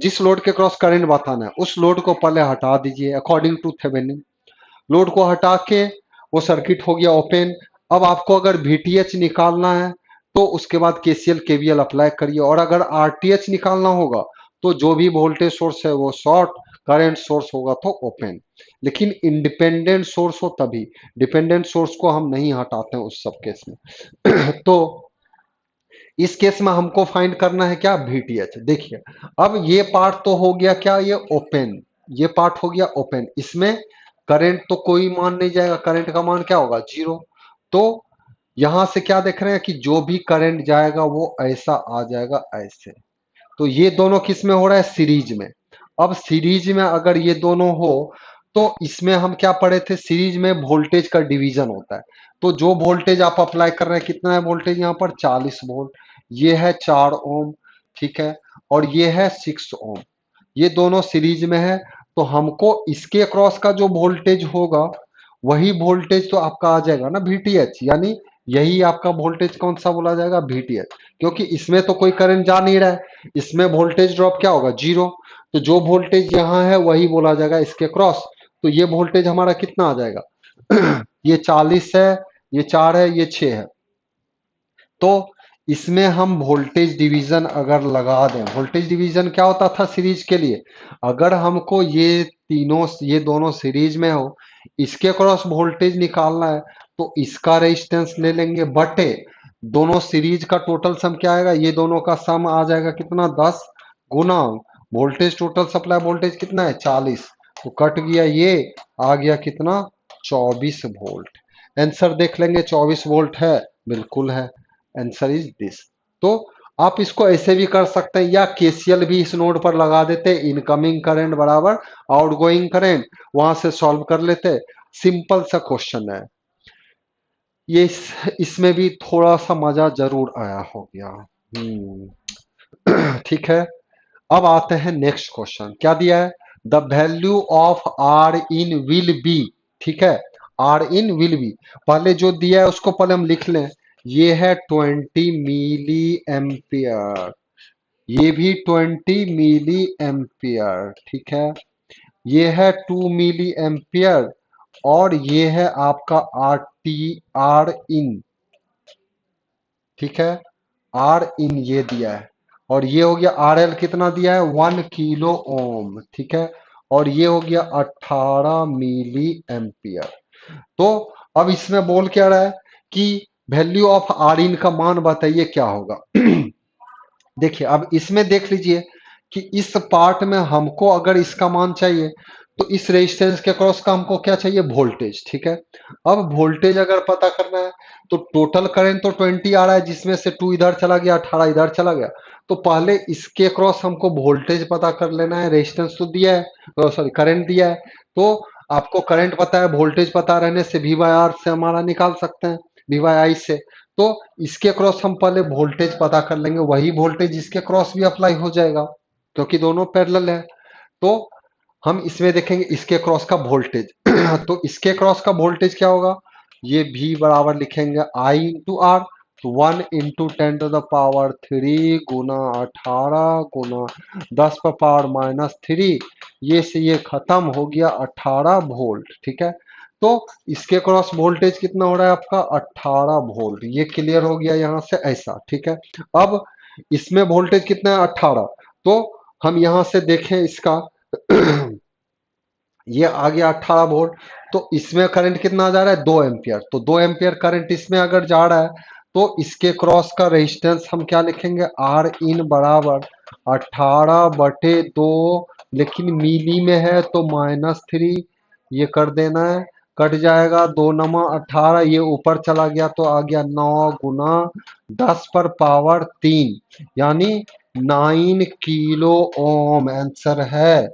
जिस लोड के क्रॉस करंट बताना है उस लोड को पहले हटा दीजिए अकॉर्डिंग टू थेवेनिन। लोड को हटा के वो सर्किट हो गया ओपन। अब आपको अगर VTH निकालना है तो उसके बाद KCL KVL अप्लाई करिए, और अगर RTH निकालना होगा तो जो भी वोल्टेज सोर्स है वो शॉर्ट, करंट सोर्स होगा तो ओपन। लेकिन इंडिपेंडेंट सोर्स हो तभी, डिपेंडेंट सोर्स को हम नहीं हटाते हैं उस सब केस में। तो इस केस में हमको फाइंड करना है क्या, VTH। देखिए अब ये पार्ट तो हो गया क्या, ये ओपन, ये पार्ट हो गया ओपन, इसमें करंट तो कोई मान नहीं जाएगा, करंट का मान क्या होगा, जीरो। तो यहां से क्या देख रहे हैं कि जो भी करंट जाएगा वो ऐसा आ जाएगा ऐसे। तो ये दोनों किस में हो रहा है, सीरीज में। अब सीरीज में अगर ये दोनों हो तो इसमें हम क्या पढ़े थे, सीरीज में वोल्टेज का डिवीजन होता है। तो जो वोल्टेज आप अप्लाई कर रहे हैं, कितना है वोल्टेज यहाँ पर, 40 वोल्ट। ये है 4 ओम। ठीक है, और ये है 6 ओम, ये दोनों सीरीज में है। तो हमको इसके क्रॉस का जो वोल्टेज होगा वही वोल्टेज तो आपका आ जाएगा ना VTH, यानी यही आपका वोल्टेज कौन सा बोला जाएगा, VTH। क्योंकि इसमें तो कोई करंट जा नहीं रहा है, इसमें वोल्टेज ड्रॉप क्या होगा, जीरो। तो जो वोल्टेज यहाँ है वही बोला जाएगा इसके क्रॉस। तो ये वोल्टेज हमारा कितना आ जाएगा, ये 40 है, ये 4 है, ये 6 है। तो इसमें हम वोल्टेज डिवीजन अगर लगा दें, वोल्टेज डिवीजन क्या होता था सीरीज के लिए, अगर हमको ये दोनों सीरीज में हो, इसके क्रॉस वोल्टेज निकालना है तो इसका रेजिस्टेंस ले लेंगे बटे दोनों सीरीज का टोटल सम क्या आएगा, ये दोनों का सम आ जाएगा कितना 10 गुना वोल्टेज, टोटल सप्लाई वोल्टेज कितना है 40, तो कट गया ये, आ गया कितना 24 वोल्ट। आंसर देख लेंगे 24 वोल्ट है, बिल्कुल है, आंसर इज दिस। तो आप इसको ऐसे भी कर सकते हैं या केसीएल भी इस नोड पर लगा देते, इनकमिंग करंट बराबर आउटगोइंग करंट, वहां से सॉल्व कर लेते, सिंपल सा क्वेश्चन है ये। इसमें भी थोड़ा सा मजा जरूर आया हो गया। ठीक है, अब आते हैं नेक्स्ट क्वेश्चन, क्या दिया है, the value of R in will be, ठीक है, आर इन विल बी, पहले जो दिया है उसको पहले हम लिख लें, ये है 20 मिली एम्पियर, ये भी 20 मिली एम्पियर, ठीक है, ये है 2 मिली एम्पियर, और ये है आपका आर टी, आर इन, ठीक है, आर इन ये दिया है, और ये हो गया आर एल कितना दिया है 1 किलो ओम, ठीक है, और ये हो गया 18 मिली एम्पियर। तो अब इसमें बोल क्या रहा है कि वैल्यू ऑफ आर इन का मान बताइए क्या होगा। देखिए अब इसमें देख लीजिए कि इस पार्ट में हमको अगर इसका मान चाहिए तो इस रेजिस्टेंस के क्रॉस का हमको क्या चाहिए वोल्टेज, ठीक है, अब वोल्टेज अगर पता करना है तो टोटल करंट तो 20 आ रहा है, जिसमें से 2 इधर चला गया 18 इधर चला गया, तो पहले इसके क्रॉस हमको वोल्टेज पता कर लेना है, रेजिस्टेंस तो दिया है, सॉरी करंट दिया है, तो आपको करंट पता है, वोल्टेज पता रहने से वी बाई आर से हमारा निकाल सकते हैं, वी बाई आई से, तो इसके क्रॉस हम पहले वोल्टेज पता कर लेंगे, वही वोल्टेज इसके क्रॉस भी अप्लाई हो जाएगा क्योंकि दोनों पैरेलल है। तो हम इसमें देखेंगे इसके क्रॉस का वोल्टेज तो इसके क्रॉस का वोल्टेज क्या होगा, ये भी बराबर लिखेंगे आई इंटू आर, तो 1 × 10⁻³ गुना 18 गुना 10⁻³ ये से ये खत्म हो गया 18 वोल्ट, ठीक है, तो इसके क्रॉस वोल्टेज कितना हो रहा है आपका 18 वोल्ट, ये क्लियर हो गया यहां से ऐसा, ठीक है। अब इसमें वोल्टेज कितना है 18, तो हम यहां से देखें इसका ये आ गया 18 वोल्ट, तो इसमें करंट कितना जा रहा है 2 एम्पियर, तो 2 एम्पियर करंट इसमें अगर जा रहा है तो इसके क्रॉस का रेजिस्टेंस हम क्या लिखेंगे आर इन बराबर 18/2, लेकिन मिली में है तो -3, ये कर देना है, कट जाएगा 2×9 = 18, ये ऊपर चला गया तो आ गया 9 × 10⁻³ यानी 9 किलो ओम आंसर है,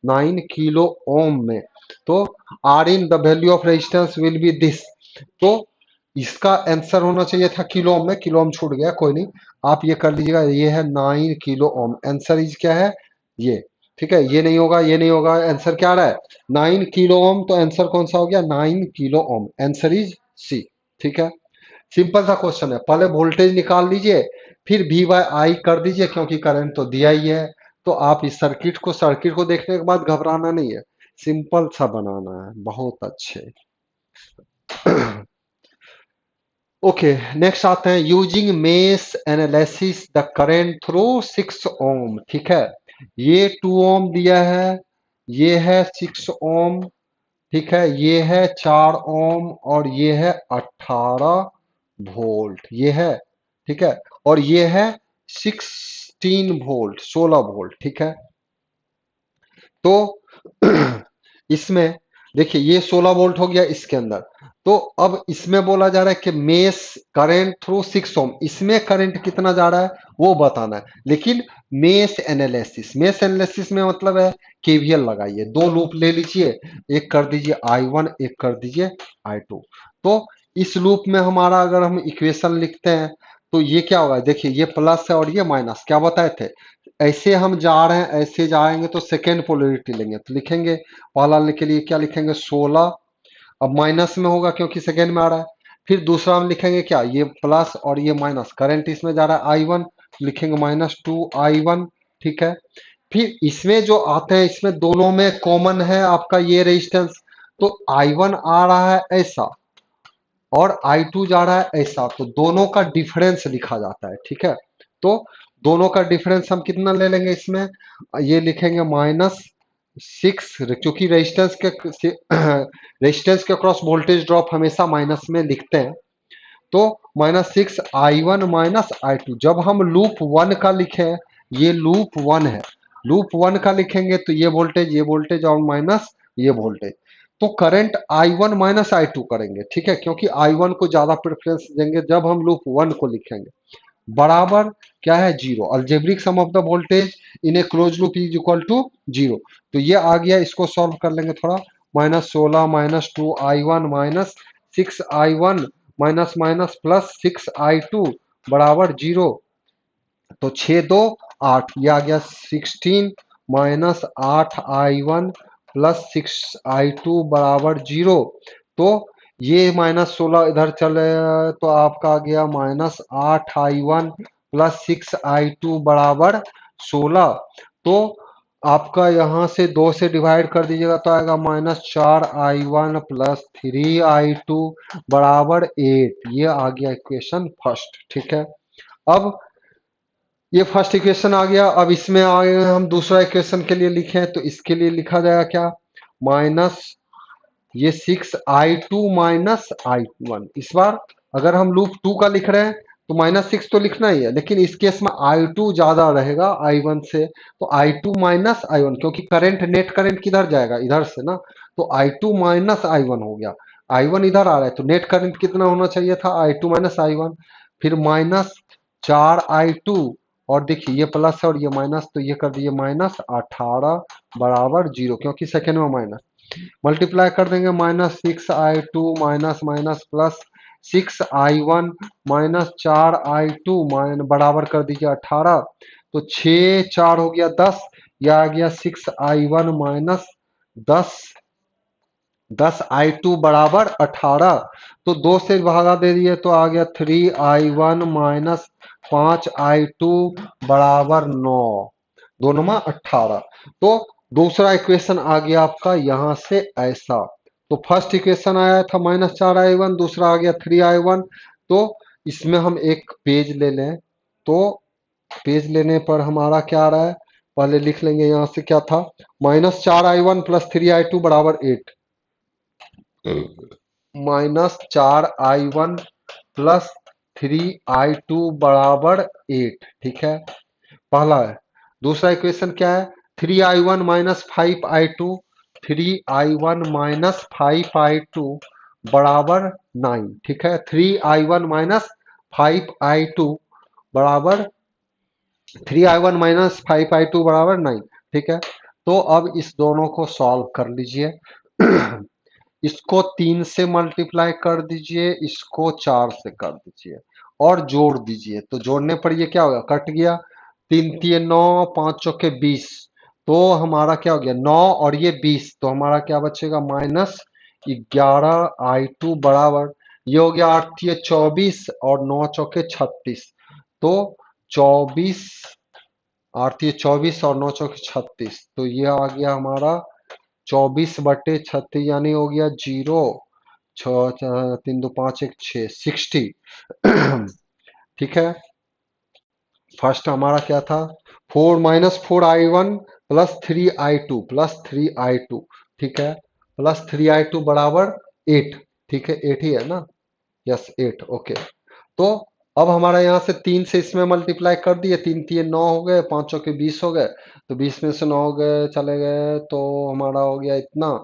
9 किलो ओम में। तो R in the value of resistance will be this, तो इसका आंसर होना चाहिए था किलो ओम में, किलो ओम छूट गया कोई नहीं, आप ये कर लीजिएगा, ये है 9 किलो ओम, आंसर इज क्या है ये, ठीक है, ये नहीं होगा ये नहीं होगा, आंसर क्या आ रहा है 9 किलो ओम, तो आंसर कौन सा हो गया 9 kilo ohm, answer is C, ठीक है। सिंपल सा क्वेश्चन है, पहले वोल्टेज निकाल लीजिए फिर वी बाय आई कर दीजिए क्योंकि करंट तो दिया ही है, तो आप इस सर्किट को देखने के बाद घबराना नहीं है, सिंपल सा बनाना है, बहुत अच्छे। ओके नेक्स्ट आते हैं, using mesh analysis the current through 6 ओम, ठीक है, ये 2 ओम दिया है, ये है 6 ओम, ठीक है, ये है 4 ओम और ये है 18 वोल्ट, ये है, ठीक है, और ये है 16 वोल्ट, 16 वोल्ट, ठीक है। तो इसमें देखिए ये 16 वोल्ट हो गया इसके अंदर, तो अब इसमें बोला जा रहा है कि मेश करंट थ्रू 6 ओम, इसमें करंट कितना जा रहा है वो बताना है, लेकिन मेश एनालिसिस में मतलब है केवीएल लगाइए, दो लूप ले लीजिए, एक कर दीजिए I1 एक कर दीजिए I2, तो इस लूप में हमारा अगर हम इक्वेशन लिखते हैं तो ये क्या होगा, देखिए ये प्लस है और ये माइनस, क्या बताए थे ऐसे हम जा रहे हैं ऐसे जाएंगे तो सेकेंड पोलरिटी लेंगे, तो लिखेंगे पहला के लिए क्या लिखेंगे 16, अब माइनस में होगा क्योंकि सेकेंड में आ रहा है, फिर दूसरा हम लिखेंगे क्या ये प्लस और ये माइनस, करंट इसमें जा रहा है I1, लिखेंगे -2I1, ठीक है, फिर इसमें जो आते हैं इसमें दोनों में कॉमन है आपका ये रेजिस्टेंस, तो I1 आ रहा है ऐसा और I2 जा रहा है ऐसा, तो दोनों का डिफरेंस लिखा जाता है। ठीक है, तो दोनों का डिफरेंस हम कितना ले लेंगे इसमें, ये लिखेंगे -6, क्योंकि रेजिस्टेंस के रेजिस्टेंस के क्रॉस वोल्टेज ड्रॉप हमेशा माइनस में लिखते हैं। तो -6 I1 -I2, जब हम लूप 1 का लिखे, ये लूप 1 है, लूप 1 का लिखेंगे तो ये वोल्टेज और माइनस ये वोल्टेज, तो करंट I1 -I2 करेंगे। ठीक है, क्योंकि I1 को ज्यादा प्रेफरेंस देंगे जब हम लूप 1 को लिखेंगे, बराबर क्या है, zero. Algebraic sum of the voltage in a close loop is equal to zero. तो ये आ गया, इसको सॉल्व कर लेंगे थोड़ा। -16 -2I1 -6I1 minus minus +6I2 बराबर जीरो। तो 6 2 8, ये आ गया 16 -8I1 +6I2 बराबर जीरो। तो ये -16 इधर चले तो आपका आ गया -8I1 +6I2 बराबर 16। तो आपका यहाँ से 2 से डिवाइड कर दीजिएगा तो आएगा -4I1 +3I2 बराबर 8। ये आ गया इक्वेशन फर्स्ट। ठीक है, अब ये फर्स्ट इक्वेशन आ गया। अब इसमें आगे हम दूसरा इक्वेशन के लिए लिखें तो इसके लिए लिखा जाएगा क्या, माइनस ये 6I2 -I1। इस बार अगर हम लूप 2 का लिख रहे हैं तो -6 तो लिखना ही है, लेकिन इस केस में I2 ज्यादा रहेगा I1 से, तो I2 -I1, क्योंकि करंट नेट करंट किधर जाएगा, इधर से ना, तो I2 -I1 हो गया। I1 इधर आ रहा है तो नेट करंट कितना होना चाहिए था, I2 -I1। फिर -4I2, और देखिए ये प्लस है और ये माइनस, तो ये कर दिए -18 बराबर जीरो, क्योंकि सेकेंड में माइनस। मल्टीप्लाई कर देंगे -6I2 minus minus +6I1 -4I2 बराबर कर दीजिए 18। तो 6 4 हो गया 10, यह आ गया 6I1 -10 बराबर 18। तो 2 से भागा दे दिए तो आ गया 3I1 -5I2 बराबर 9, दोनों में 18। तो दूसरा इक्वेशन आ गया आपका यहां से ऐसा। तो फर्स्ट इक्वेशन आया था -4I1, दूसरा आ गया 3I1। तो इसमें हम एक पेज ले लें, तो पेज लेने पर हमारा क्या आ रहा है, पहले लिख लेंगे यहां से क्या था, -4I1 +3I2 बराबर 8, -4I1 +3I2 बराबर 8। ठीक है, पहला है। दूसरा इक्वेशन क्या है, 3I1 -5I2, 3I1 -5I2 बराबर 9। ठीक है, 3I1 -5I2 बराबर 3I1 -5I2 बराबर 9। ठीक है, तो अब इस दोनों को सॉल्व कर लीजिए। इसको 3 से मल्टीप्लाई कर दीजिए, इसको 4 से कर दीजिए और जोड़ दीजिए। तो जोड़ने पर ये क्या होगा, कट गया, 3 3 9, 5 चौके 20। तो हमारा क्या हो गया 9 और ये 20, तो हमारा क्या बचेगा -11I2 बराबर, ये हो गया 8 ये 24 और 9 चौके 36। तो 24, 8 ये 24 और 9 चौके 36, तो ये आ गया हमारा 24/36, यानी हो गया जीरो। 3 2 5 1 6, 60। ठीक है, फर्स्ट हमारा क्या था, 4 -4I1 +3I2 ठीक है, +3I2 बराबर 8। ठीक है, 8 ही है ना, यस 8, ओके। तो अब हमारा यहाँ से 3 से इसमें मल्टीप्लाई कर दिए, 3 3 9 हो गए, 5 चौके 20 हो गए, तो 20 में से 9 हो गए चले गए, तो हमारा हो गया इतना।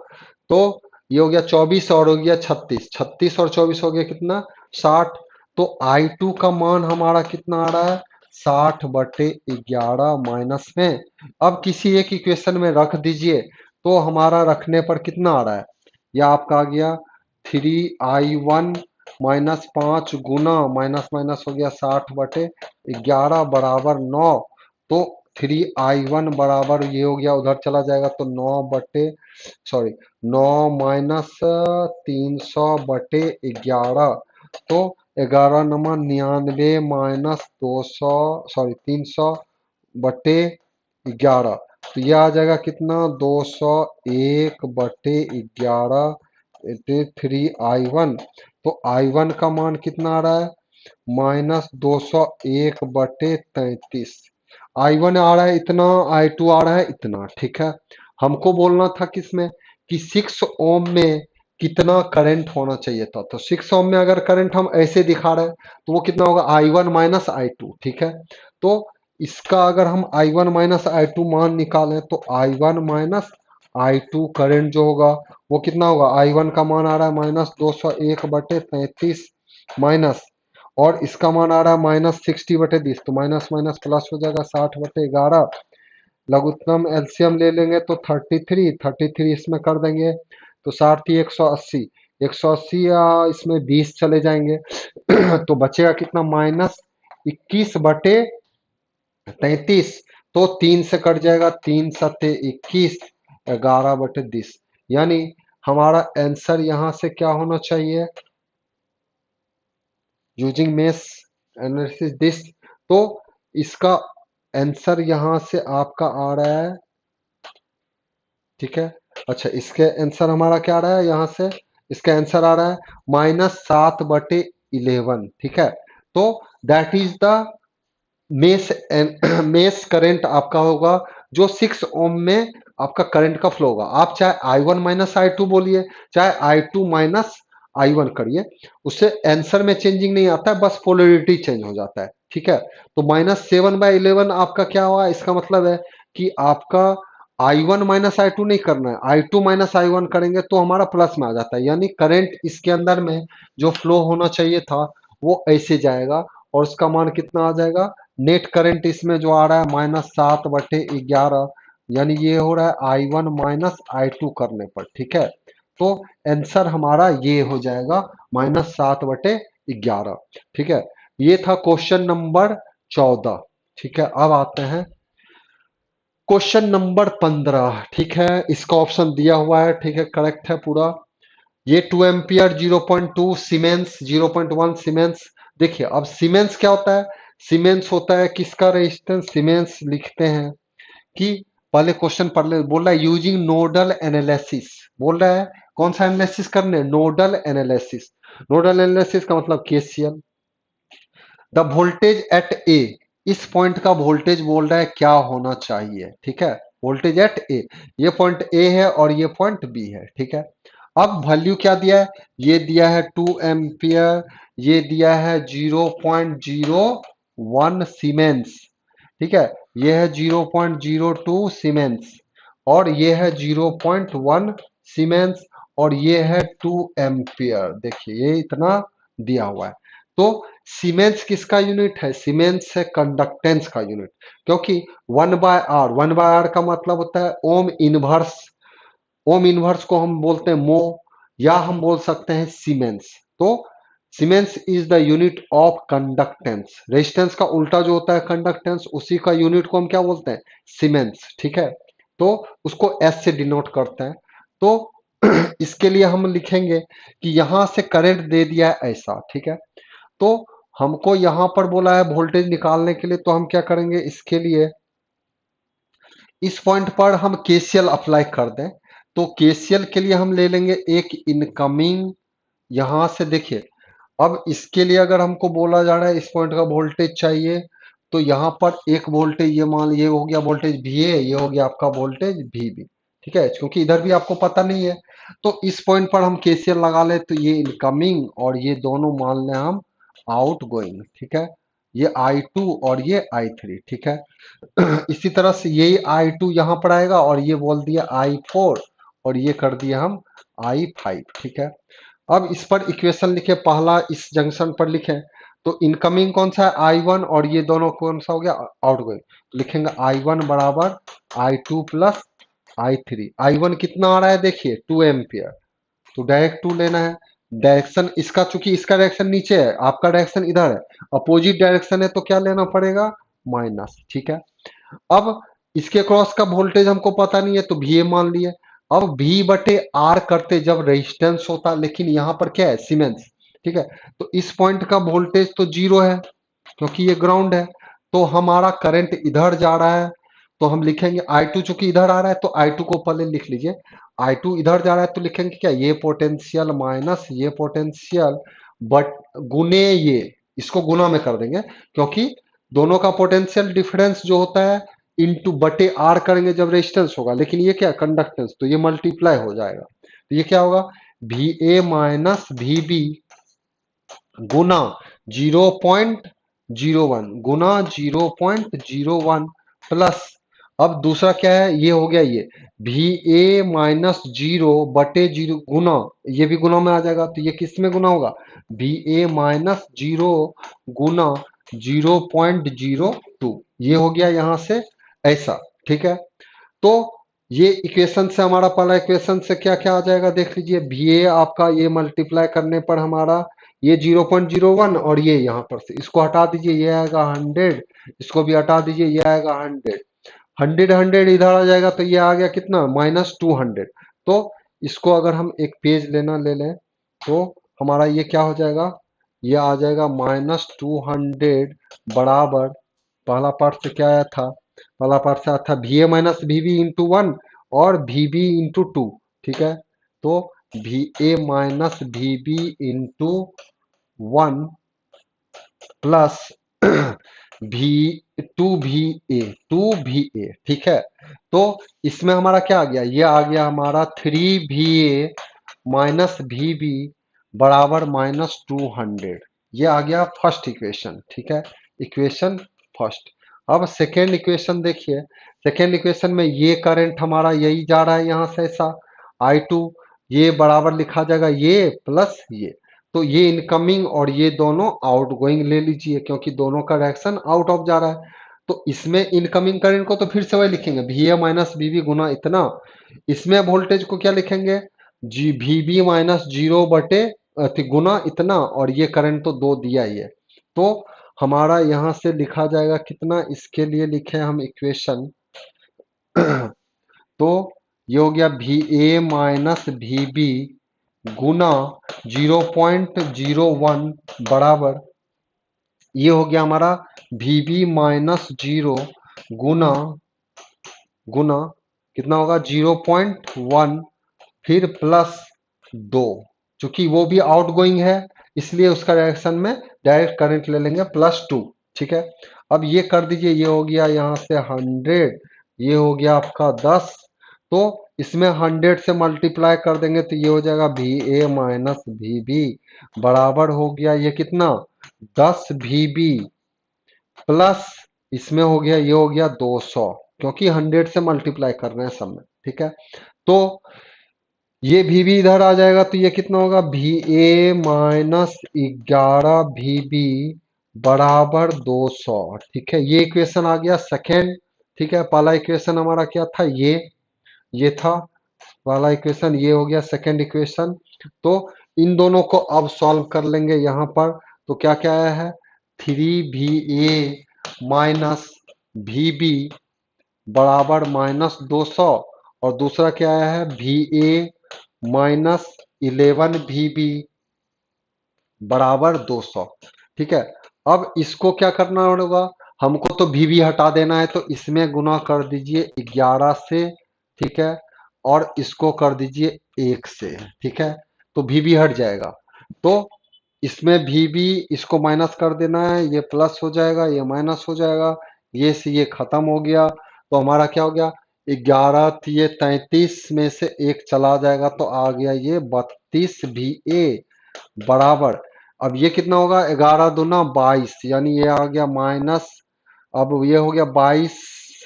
तो ये हो गया 24 और हो गया 36, 36 और 24 हो गया कितना, 60। तो I2 का मान हमारा कितना आ रहा है, 60/11 माइनस में। अब किसी एक इक्वेशन में रख दीजिए, तो हमारा रखने पर कितना आ रहा है, यह आपका आ गया 3I1 -5 गुना माइनस माइनस हो गया 60/11 बराबर 9। तो 3I1 बराबर ये हो गया, उधर चला जाएगा तो 9 माइनस 300/11, तो 11 नमा 99 माइनस 200, 300/11। तो यह आ जाएगा कितना, 201/11 83 I1, तो I1 का मान कितना आ रहा है, -201/33। I1 आ रहा है इतना, I2 आ रहा है इतना, ठीक है। हमको बोलना था किसमें, कि 6 ओम में कितना करंट होना चाहिए था। तो 6 ओम में अगर करंट हम ऐसे दिखा रहे हैं तो वो कितना होगा, I1 - I2, ठीक है। तो इसका अगर हम I1 - I2 मान निकालें तो I1 - I2 करंट जो होगा वो कितना होगा, I1 का मान आ रहा है -201/33 माइनस, और इसका मान आ रहा है -60/20, तो माइनस माइनस प्लस हो जाएगा 60/11। लघुत्तम एलसीएम ले लेंगे तो 33 इसमें कर देंगे तो 60 180 इसमें 20 चले जाएंगे तो बचेगा कितना, -21/33। तो 3 से कट जाएगा, 3 × 7 = 21, 11/20, यानी हमारा आंसर यहां से क्या होना चाहिए, यूजिंग मेश एनालिसिस दिस, तो इसका आंसर यहां से आपका आ रहा है, ठीक है। अच्छा, इसके आंसर हमारा क्या आ रहा है यहाँ से, इसका आंसर आ रहा है -7/11, ठीक है। तो that is the mess mess current आपका होगा, जो 6 ओम में आपका करंट का फ्लो होगा। आप चाहे I1 - I2 बोलिए, चाहे I2 - I1 करिए, उससे आंसर में चेंजिंग नहीं आता है, बस पोलरिटी चेंज हो जाता है, ठीक है। तो -7/11 आपका क्या हुआ, इसका मतलब है कि आपका I1 - I2 नहीं करना है, I2 - I1 करेंगे तो हमारा प्लस में आ जाता है, यानी करंट इसके अंदर में जो फ्लो होना चाहिए था वो ऐसे जाएगा, और उसका मान कितना आ जाएगा, नेट करंट इसमें जो आ रहा है -7/11, यानी ये हो रहा है I1 - I2 करने पर, ठीक है। तो आंसर हमारा ये हो जाएगा -7/11, ठीक है। ये था क्वेश्चन नंबर 14, ठीक है। अब आते हैं क्वेश्चन नंबर 15, ठीक है। इसका ऑप्शन दिया हुआ है, ठीक है, करेक्ट है पूरा। ये 2 एम्पियर, 0.2 सीमेंस, 0.1 सीमेंस। देखिए अब सीमेंस क्या होता है, सीमेंस होता है किसका रेजिस्टेंस, सीमेंस लिखते हैं कि, पहले क्वेश्चन पढ़ ले, बोल रहा है यूजिंग नोडल एनालिसिस, बोल रहा है कौन सा एनालिसिस करने, नोडल एनालिसिस। नोडल एनालिसिस का मतलब केसीएल। द वोल्टेज एट ए, इस पॉइंट का वोल्टेज बोल रहा है क्या होना चाहिए, ठीक है। वोल्टेज एट ए, ये पॉइंट ए है और ये पॉइंट बी है, ठीक है। अब वैल्यू क्या दिया है, ये दिया है 2 एम्पियर, ये दिया है 0.01 सीमेंस, ठीक है। ये है 0.02 सीमेंस, और ये है 0.1 सीमेंस, और ये है 2 एम्पियर। देखिए ये इतना दिया हुआ है। तो सीमेंस किसका यूनिट है, सीमेंस है कंडक्टेंस का यूनिट, क्योंकि 1/r, 1/r का मतलब होता है ओम इनवर्स। ओम इनवर्स को हम बोलते हैं मो, या हम बोल सकते हैं सीमेंस। तो siemens is the unit of conductance. Resistance का उल्टा जो होता है कंडक्टेंस, उसी का यूनिट को हम क्या बोलते हैं, सीमेंस, ठीक है। तो उसको एस से डिनोट करते हैं। तो इसके लिए हम लिखेंगे कि यहां से करंट दे दिया है ऐसा, ठीक है। तो हमको यहां पर बोला है वोल्टेज निकालने के लिए, तो हम क्या करेंगे, इसके लिए इस पॉइंट पर हम केसीएल अप्लाई कर दें। तो केसीएल के लिए हम ले लेंगे एक इनकमिंग, यहां से देखिए, अब इसके लिए अगर हमको बोला जा रहा है इस पॉइंट का वोल्टेज चाहिए, तो यहाँ पर एक वोल्टेज, ये मान, ये हो गया वोल्टेज वी ए, ये हो गया आपका वोल्टेज वी बी, ठीक है, क्योंकि इधर भी आपको पता नहीं है। तो इस पॉइंट पर हम केसीएल लगा ले, तो ये इनकमिंग और ये दोनों मान लें हम आउट गोइंग, ठीक है। ये I2 और ये I3, ठीक है। इसी तरह से यही I2 यहाँ पर आएगा, और ये बोल दिया I4, और ये कर दिया हम I5, ठीक है। अब इस पर इक्वेशन लिखे, पहला इस जंक्शन पर लिखें, तो इनकमिंग कौन सा है, I1, और ये दोनों कौन सा हो गया, आउटगोइंग। लिखेंगे I1 बराबर I2 प्लस I3। I1 कितना आ रहा है, देखिए 2 एम्पियर, तो डायरेक्ट 2 लेना है। डायरेक्शन इसका, चूंकि इसका डायरेक्शन नीचे है, आपका डायरेक्शन इधर है, अपोजिट डायरेक्शन है, तो क्या लेना पड़ेगा, माइनस, ठीक है। अब इसके क्रॉस का वोल्टेज हमको पता नहीं है, तो वी ए मान लिए। अब V/R करते जब रेजिस्टेंस होता, लेकिन यहाँ पर क्या है, सीमेंस, ठीक है। तो इस पॉइंट का वोल्टेज तो 0 है, क्योंकि ये ग्राउंड है। तो हमारा करंट इधर जा रहा है, तो हम लिखेंगे I2, चूंकि इधर आ रहा है तो I2 को पहले लिख लीजिए, I2 इधर जा रहा है तो लिखेंगे क्या, ये पोटेंशियल माइनस ये पोटेंशियल बट गुने ये, इसको गुना में कर देंगे क्योंकि दोनों का पोटेंशियल डिफरेंस जो होता है इनटू बटे आर करेंगे जब रेजिस्टेंस होगा, लेकिन ये क्या कंडक्टेंस, तो ये मल्टीप्लाई हो जाएगा, तो ये क्या होगा V A minus V B गुना 0.01 गुना 0.01 प्लस, अब दूसरा क्या है, ये हो गया ये भी ए माइनस 0/0 गुना, ये भी गुना में आ जाएगा, तो ये किस में गुना होगा, भी ए माइनस 0 गुना 0.02, ये हो गया यहां से ऐसा। ठीक है, तो ये इक्वेशन से हमारा पहला इक्वेशन से क्या क्या आ जाएगा देख लीजिए, भी ए आपका ये मल्टीप्लाई करने पर हमारा ये 0.01 और ये यहाँ पर से इसको हटा दीजिए, ये आएगा 100, इसको भी हटा दीजिए, ये आएगा 100, 100 इधर आ जाएगा तो ये आ गया कितना -200। तो इसको अगर हम एक पेज लेना ले लें तो हमारा ये क्या हो जाएगा, ये आ जाएगा -200 बराबर, पहला पार्ट से क्या आया था, पहला पार्ट से आया था V A minus V B into 1 और वी बी इंटू 2। ठीक है, तो V A minus V B into 1 plus भी टू भी ए। ठीक है, तो इसमें हमारा क्या आ गया, ये आ गया हमारा 3 VA माइनस वी बी बराबर -200, ये आ गया फर्स्ट इक्वेशन। ठीक है, इक्वेशन फर्स्ट। अब सेकेंड इक्वेशन देखिए, सेकेंड इक्वेशन में ये करंट हमारा यही जा रहा है यहाँ से ऐसा, I2 ये बराबर लिखा जाएगा ये प्लस ये, तो ये इनकमिंग और ये दोनों आउटगोइंग ले लीजिए क्योंकि दोनों का डायरेक्शन आउट ऑफ जा रहा है, तो इसमें इनकमिंग करंट को तो फिर से वही लिखेंगे V A minus V B गुना इतना, इसमें वोल्टेज को क्या लिखेंगे जी वी बी माइनस 0 गुना इतना, और ये करंट तो 2 दिया ही है, तो हमारा यहां से लिखा जाएगा कितना, इसके लिए लिखे हम इक्वेशन तो ये हो गया V A minus V B गुना 0.01 बराबर, ये हो गया हमारा वी बी माइनस 0 गुना गुना कितना होगा 0.1 फिर प्लस 2, चूंकि वो भी आउटगोइंग है इसलिए उसका डायरेक्शन में डायरेक्ट करंट ले लेंगे +2। ठीक है, अब ये कर दीजिए, ये हो गया यहाँ से 100, ये हो गया आपका 10, तो इसमें 100 से मल्टीप्लाई कर देंगे तो ये हो जाएगा V A minus V B बराबर हो गया ये कितना 10 वी बी प्लस, इसमें हो गया ये हो गया 200 क्योंकि 100 से मल्टीप्लाई कर रहे हैं सब में। ठीक है, तो ये भी इधर आ जाएगा तो ये कितना होगा V A minus 11 V B बराबर 200। ठीक है, ये इक्वेशन आ गया सेकेंड। ठीक है, पहला इक्वेशन हमारा क्या था, ये था पहला इक्वेशन, ये हो गया सेकेंड इक्वेशन। तो इन दोनों को अब सॉल्व कर लेंगे यहाँ पर, तो क्या क्या आया है 3 VA माइनस वी बी बराबर -200, और दूसरा क्या आया है वी ए माइनस 11 VB बराबर 200। ठीक है, अब इसको क्या करना होगा, हमको तो VB हटा देना है तो इसमें गुना कर दीजिए 11 से। ठीक है, और इसको कर दीजिए 1 से। ठीक है, तो VB हट जाएगा, तो इसमें VB इसको माइनस कर देना है, ये प्लस हो जाएगा, ये माइनस हो जाएगा, ये से ये खत्म हो गया, तो हमारा क्या हो गया 11 ये 33 में से 1 चला जाएगा तो आ गया ये 32 VA बराबर, अब ये कितना होगा 11 दूना 22, यानी ये आ गया माइनस, अब ये हो गया 22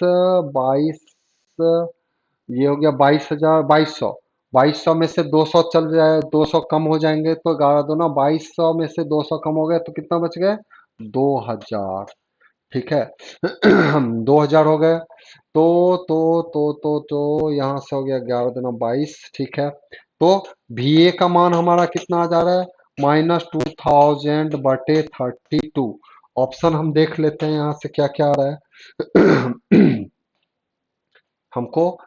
22, ये हो गया 22,000 2200, 2200 में से 200 चल जाए, 200 कम हो जाएंगे तो 11 दूना 2200 में से 200 कम हो गए तो कितना बच गए 2000। ठीक है 2000 हो गए, तो यहाँ से हो गया 11 दूना 22। ठीक है, तो VA का मान हमारा कितना आ जा रहा है -2000/32। ऑप्शन हम देख लेते हैं यहाँ से क्या क्या आ रहा है हमको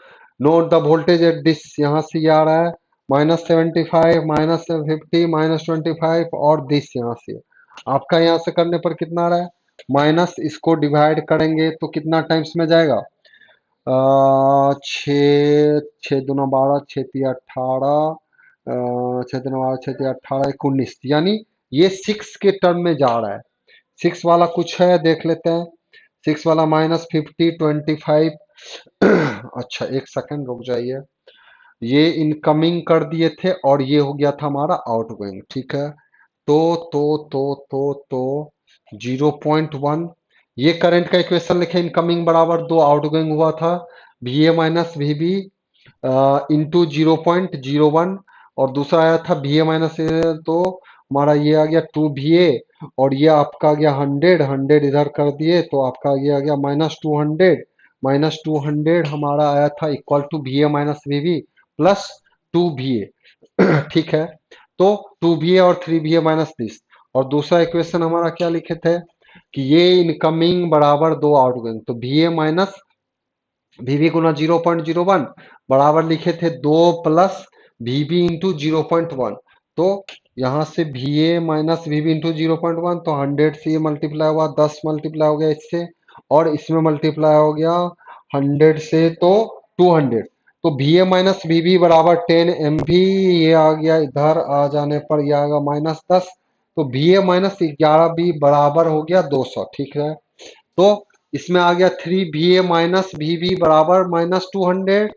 note the voltage at this, यहाँ से ये आ रहा है -75 -50 -25, और दिस यहाँ से आपका यहाँ से करने पर कितना आ रहा है माइनस, इसको डिवाइड करेंगे तो कितना टाइम्स में जाएगा छ छः दूना 12, छः तिया 18, छः दूना 12, छः तिया 18, 19, यानी ये 6 के टर्म में जा रहा है। 6 वाला कुछ है देख लेते हैं। 6 वाला -50, 25। अच्छा एक सेकंड रुक जाइए। ये इनकमिंग कर दिए थे और ये हो गया था हमारा आउटगोइंग, ठीक है। तो 0.1, ये करंट का इक्वेशन लिखे, इनकमिंग बराबर 2, आउटगोइंग हुआ था VA माइनस VB इंटू 0.01, और दूसरा आया था VA माइनस, तो हमारा ये आ गया 2VA, और ये आपका आ गया 100, 100 इधर कर दिए तो आपका ये आ गया -200, -200 हमारा आया था equal to VA minus VB plus 2VA। ठीक है, तो 2VA और 3VA माइनस 30, और दूसरा इक्वेशन हमारा क्या लिखे थे कि ये इनकमिंग बराबर 2 आउटगोइंग, तो VA माइनस VB गुना 0.01 बराबर लिखे थे 2 प्लस VB इंटू 0.1, तो यहाँ से VA माइनस VB इंटू 0.1, तो 100 से ये मल्टीप्लाई हुआ, 10 मल्टीप्लाई हो गया इससे, और इसमें मल्टीप्लाई हो गया 100 से, तो 200, तो VA माइनस VB बराबर 10 MV, ये आ गया इधर आ जाने पर ये आएगा -10, तो VA माइनस 11B बराबर हो गया 200, ठीक है। तो इसमें आ गया 3VA माइनस VB बराबर -200,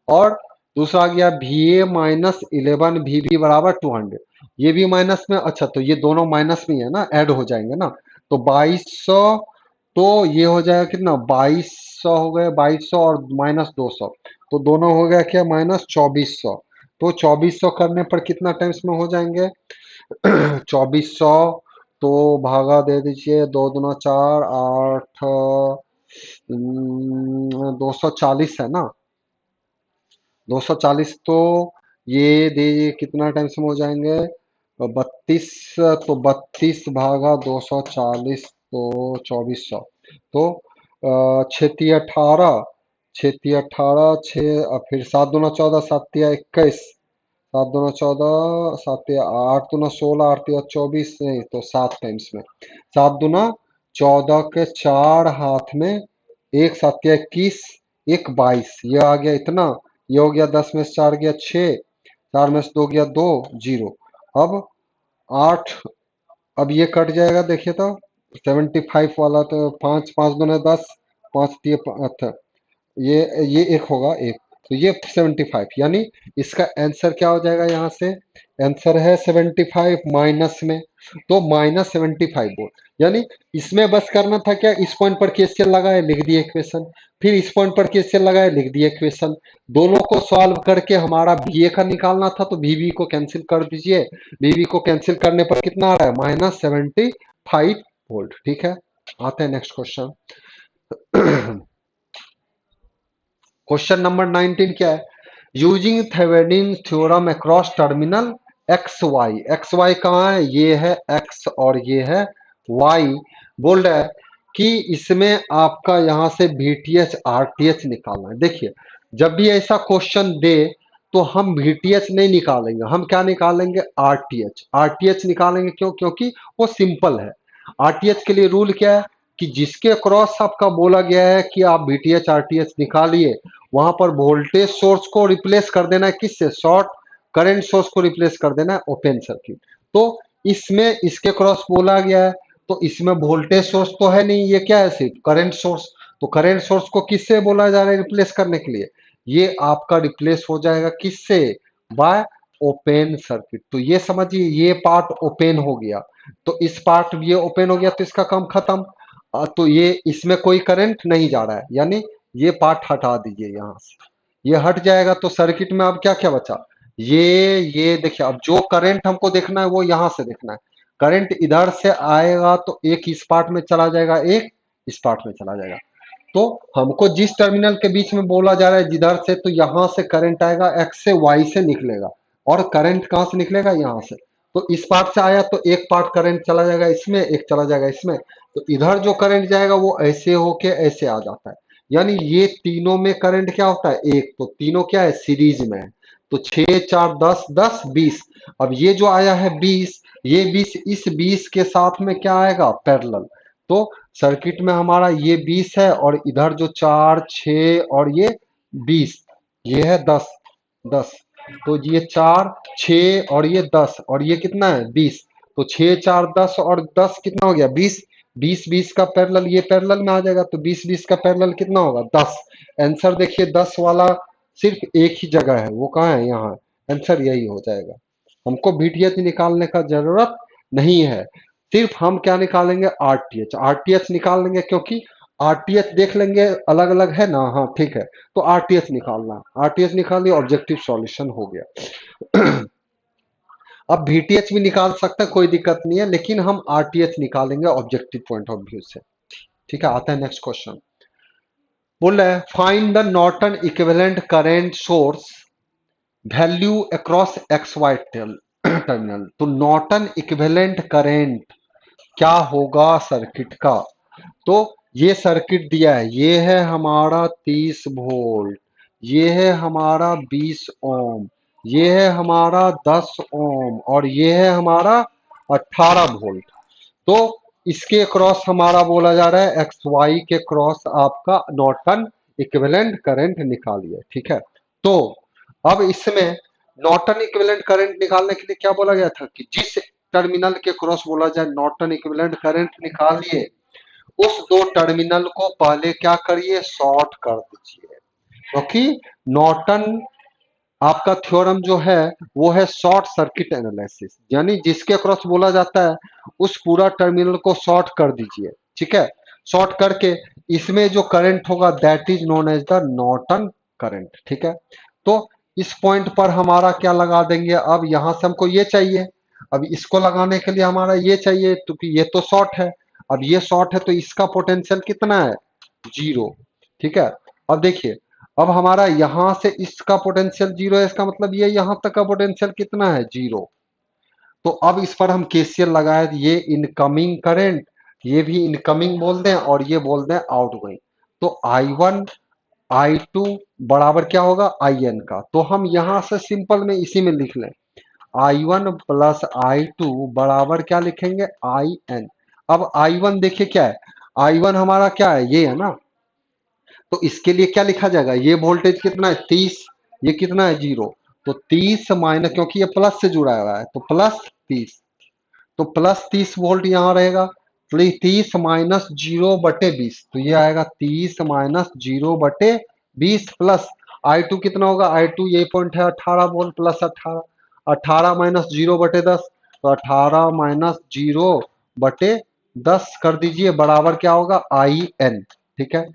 और दूसरा आ गया VA माइनस 11VB बराबर 200, ये भी माइनस में, अच्छा तो ये दोनों माइनस में है ना, ऐड हो जाएंगे ना, तो 2200, तो ये हो जाएगा कितना, 2200 हो गए, 2200 और -200, तो दोनों हो गया क्या, -2400, तो 2400 करने पर कितना टाइम्स में हो जाएंगे, 2400, तो भागा दे दीजिए, 2 दूना 4, 8, 240 है ना, 240, तो ये दे कितना टाइम्स में हो जाएंगे, 32, तो 32 भागा 240, तो 2400, तो 6 × 18, 6 × 18, 6, फिर 7 दूना 14, 7 × 21, 7 दूना 14, 8 दूना 16, 8 × 24, नहीं तो 7 टाइम्स में, 7 दूना 14 के 4 हाथ में, 1 × 7 = 21, 1 × 22, ये आ गया इतना, ये हो गया 10 में से 4 गया 6, 4 में से 2 गया 2, 0, अब 8, अब ये कट जाएगा देखिए तो 75 वाला, तो 5, 5 दूना 10, 5 ये एक होगा एक, तो ये 75, यानी इसका आंसर क्या हो जाएगा, यहाँ से आंसर है 75 माइनस में, तो -75 वोल्ट, यानी इसमें बस करना था क्या, इस पॉइंट पर केसीएल लगाए लिख दिए इक्वेशन, फिर इस पॉइंट पर केसीएल लगाए लिख दिए इक्वेशन, दोनों को सॉल्व करके हमारा VA का निकालना था, तो VB को कैंसिल कर दीजिए, VB को कैंसिल करने पर कितना आ रहा है, -75 वोल्ट, ठीक है। आते हैं नेक्स्ट क्वेश्चन। क्वेश्चन नंबर 19 क्या है, using Thevenin theorem across terminal X Y, X Y कहाँ है, ये है एक्स और ये है वाई, बोल रहा है कि इसमें आपका यहां से VTH RTH निकालना है। देखिए जब भी ऐसा क्वेश्चन दे तो हम VTH नहीं निकालेंगे, हम क्या निकालेंगे, RTH, RTH निकालेंगे, क्यों, क्योंकि वो सिंपल है। RTH के लिए रूल क्या है कि जिसके क्रॉस आपका बोला गया है कि आप VTH RTH निकालिए, वहां पर वोल्टेज सोर्स को रिप्लेस कर देना है, किससे, शॉर्ट करंट सोर्स को रिप्लेस कर देना है ओपन सर्किट। तो इसमें इसके क्रॉस बोला गया है, तो इसमें वोल्टेज सोर्स तो है नहीं, ये क्या है, सिर्फ करंट सोर्स, तो करंट सोर्स को किससे बोला जा रहा है रिप्लेस करने के लिए, ये आपका रिप्लेस हो जाएगा किससे, बाय ओपन सर्किट। तो ये समझिए ये पार्ट ओपन हो गया, तो इस पार्ट ये ओपन हो गया, तो इसका काम खत्म। तो ये इसमें कोई करंट नहीं जा रहा है, यानी ये पार्ट हटा दीजिए, यहां से ये हट जाएगा, तो सर्किट में अब क्या क्या बचा, ये देखिए, अब जो करंट हमको देखना है वो यहां से देखना है, करंट इधर से आएगा तो एक इस पार्ट में चला जाएगा, एक इस पार्ट में चला जाएगा, तो हमको जिस टर्मिनल के बीच में बोला जा रहा है जिधर से, तो यहां से करंट आएगा, एक्स से वाई से निकलेगा, और करंट कहां से निकलेगा, यहां से, तो इस पार्ट से आया तो एक पार्ट करंट चला जाएगा इसमें, एक चला जाएगा इसमें, तो इधर जो करंट जाएगा वो ऐसे होके ऐसे आ जाता है, यानी ये तीनों में करंट क्या होता है, एक, तो तीनों क्या है, सीरीज में है, तो 6 4 10 10 20, अब ये जो आया है 20, ये 20 इस 20 के साथ में क्या आएगा, पैरेलल, तो सर्किट में हमारा ये 20 है और इधर जो 4 6 और ये 20, ये है 10 10। तो ये 4 6 और ये 10 और ये कितना है 20। तो 6 4 10 और 10 कितना हो गया 20। 20 20 का पैरेलल ये पैरेलल में आ जाएगा, तो 20 20 का पैरेलल कितना होगा 10। आंसर देखिए 10 वाला सिर्फ एक ही जगह है, वो कहाँ है यहाँ। आंसर यही हो जाएगा। हमको VTH निकालने का जरूरत नहीं है, सिर्फ हम क्या निकालेंगे RTH। RTH निकाल लेंगे क्योंकि RTH देख लेंगे अलग अलग है ना। हाँ ठीक है, तो RTH निकालना, RTH निकाल लिया, ऑब्जेक्टिव सॉल्यूशन हो गया। अब VTH भी निकाल सकते हैं, कोई दिक्कत नहीं है, लेकिन हम RTH निकालेंगे ऑब्जेक्टिव पॉइंट ऑफ व्यू से। ठीक है, आता है नेक्स्ट क्वेश्चन। बोल रहा है find the Norton equivalent current source value across X Y terminal. तो नॉर्टन इक्विवेलेंट करंट क्या होगा सर्किट का। तो ये सर्किट दिया है, ये है हमारा 30 वोल्ट, ये है हमारा 20 ओम, ये है हमारा 10 ओम और ये है हमारा 18 वोल्ट। तो इसके क्रॉस हमारा बोला जा रहा है एक्स वाई के क्रॉस आपका नॉर्टन इक्विवेलेंट करंट निकालिए। ठीक है, तो अब इसमें नॉर्टन इक्विवेलेंट करंट निकालने के लिए क्या बोला गया था कि जिस टर्मिनल के क्रॉस बोला जाए नॉर्टन इक्विवेलेंट करंट निकालिए, उस दो टर्मिनल को पहले क्या करिए शॉर्ट कर दीजिए। क्योंकि नॉर्टन आपका थ्योरम जो है वो है शॉर्ट सर्किट एनालिसिस, यानी जिसके क्रॉस बोला जाता है उस पूरा टर्मिनल को शॉर्ट कर दीजिए। ठीक है, शॉर्ट करके इसमें जो करंट होगा that is known as the Norton current. ठीक है, तो इस पॉइंट पर हमारा क्या लगा देंगे, अब यहां से हमको ये चाहिए, अब इसको लगाने के लिए हमारा ये चाहिए क्योंकि ये तो शॉर्ट है। अब ये शॉर्ट है तो इसका पोटेंशियल कितना है 0। ठीक है, अब देखिए, अब हमारा यहां से इसका पोटेंशियल 0 है, इसका मतलब ये यहां तक का पोटेंशियल कितना है 0। तो अब इस पर हम केसीएल लगाए, ये इनकमिंग करंट, ये भी इनकमिंग बोल दें और ये बोल दें आउटगोइंग। तो I1 I2 बराबर क्या होगा IN का। तो हम यहां से सिंपल में इसी में लिख लें I1 प्लस I2 बराबर क्या लिखेंगे IN। अब I1 देखिए क्या है, I1 हमारा क्या है ये है ना, तो इसके लिए क्या लिखा जाएगा, ये वोल्टेज कितना है 30, ये कितना है 0। तो 30 माइनस, क्योंकि ये प्लस से जुड़ा हुआ है तो प्लस 30, तो प्लस 30 वोल्ट यहाँ रहेगा। तो 30 माइनस 0/20, तो ये आएगा 30 माइनस 0/20 प्लस I2 कितना होगा, I2 ये पॉइंट है 18 वोल्ट प्लस 18, 18 माइनस 0/10, तो 18 माइनस 0/10 कर दीजिए बराबर क्या होगा IN। ठीक है,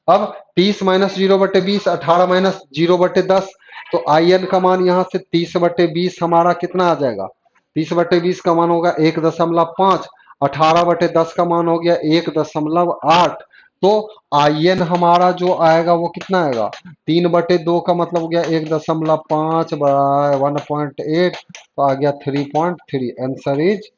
अब 30 माइनस 0/20, 18 माइनस 0/10, तो IN का मान यहाँ से 30/20 हमारा कितना आ जाएगा, 30/20 का मान होगा 1.5, 18/10 का मान हो गया 1.8। तो IN हमारा जो आएगा वो कितना आएगा 3/2 का मतलब हो गया 1.5 बाय 1.8, तो आ गया 3.3। Answer is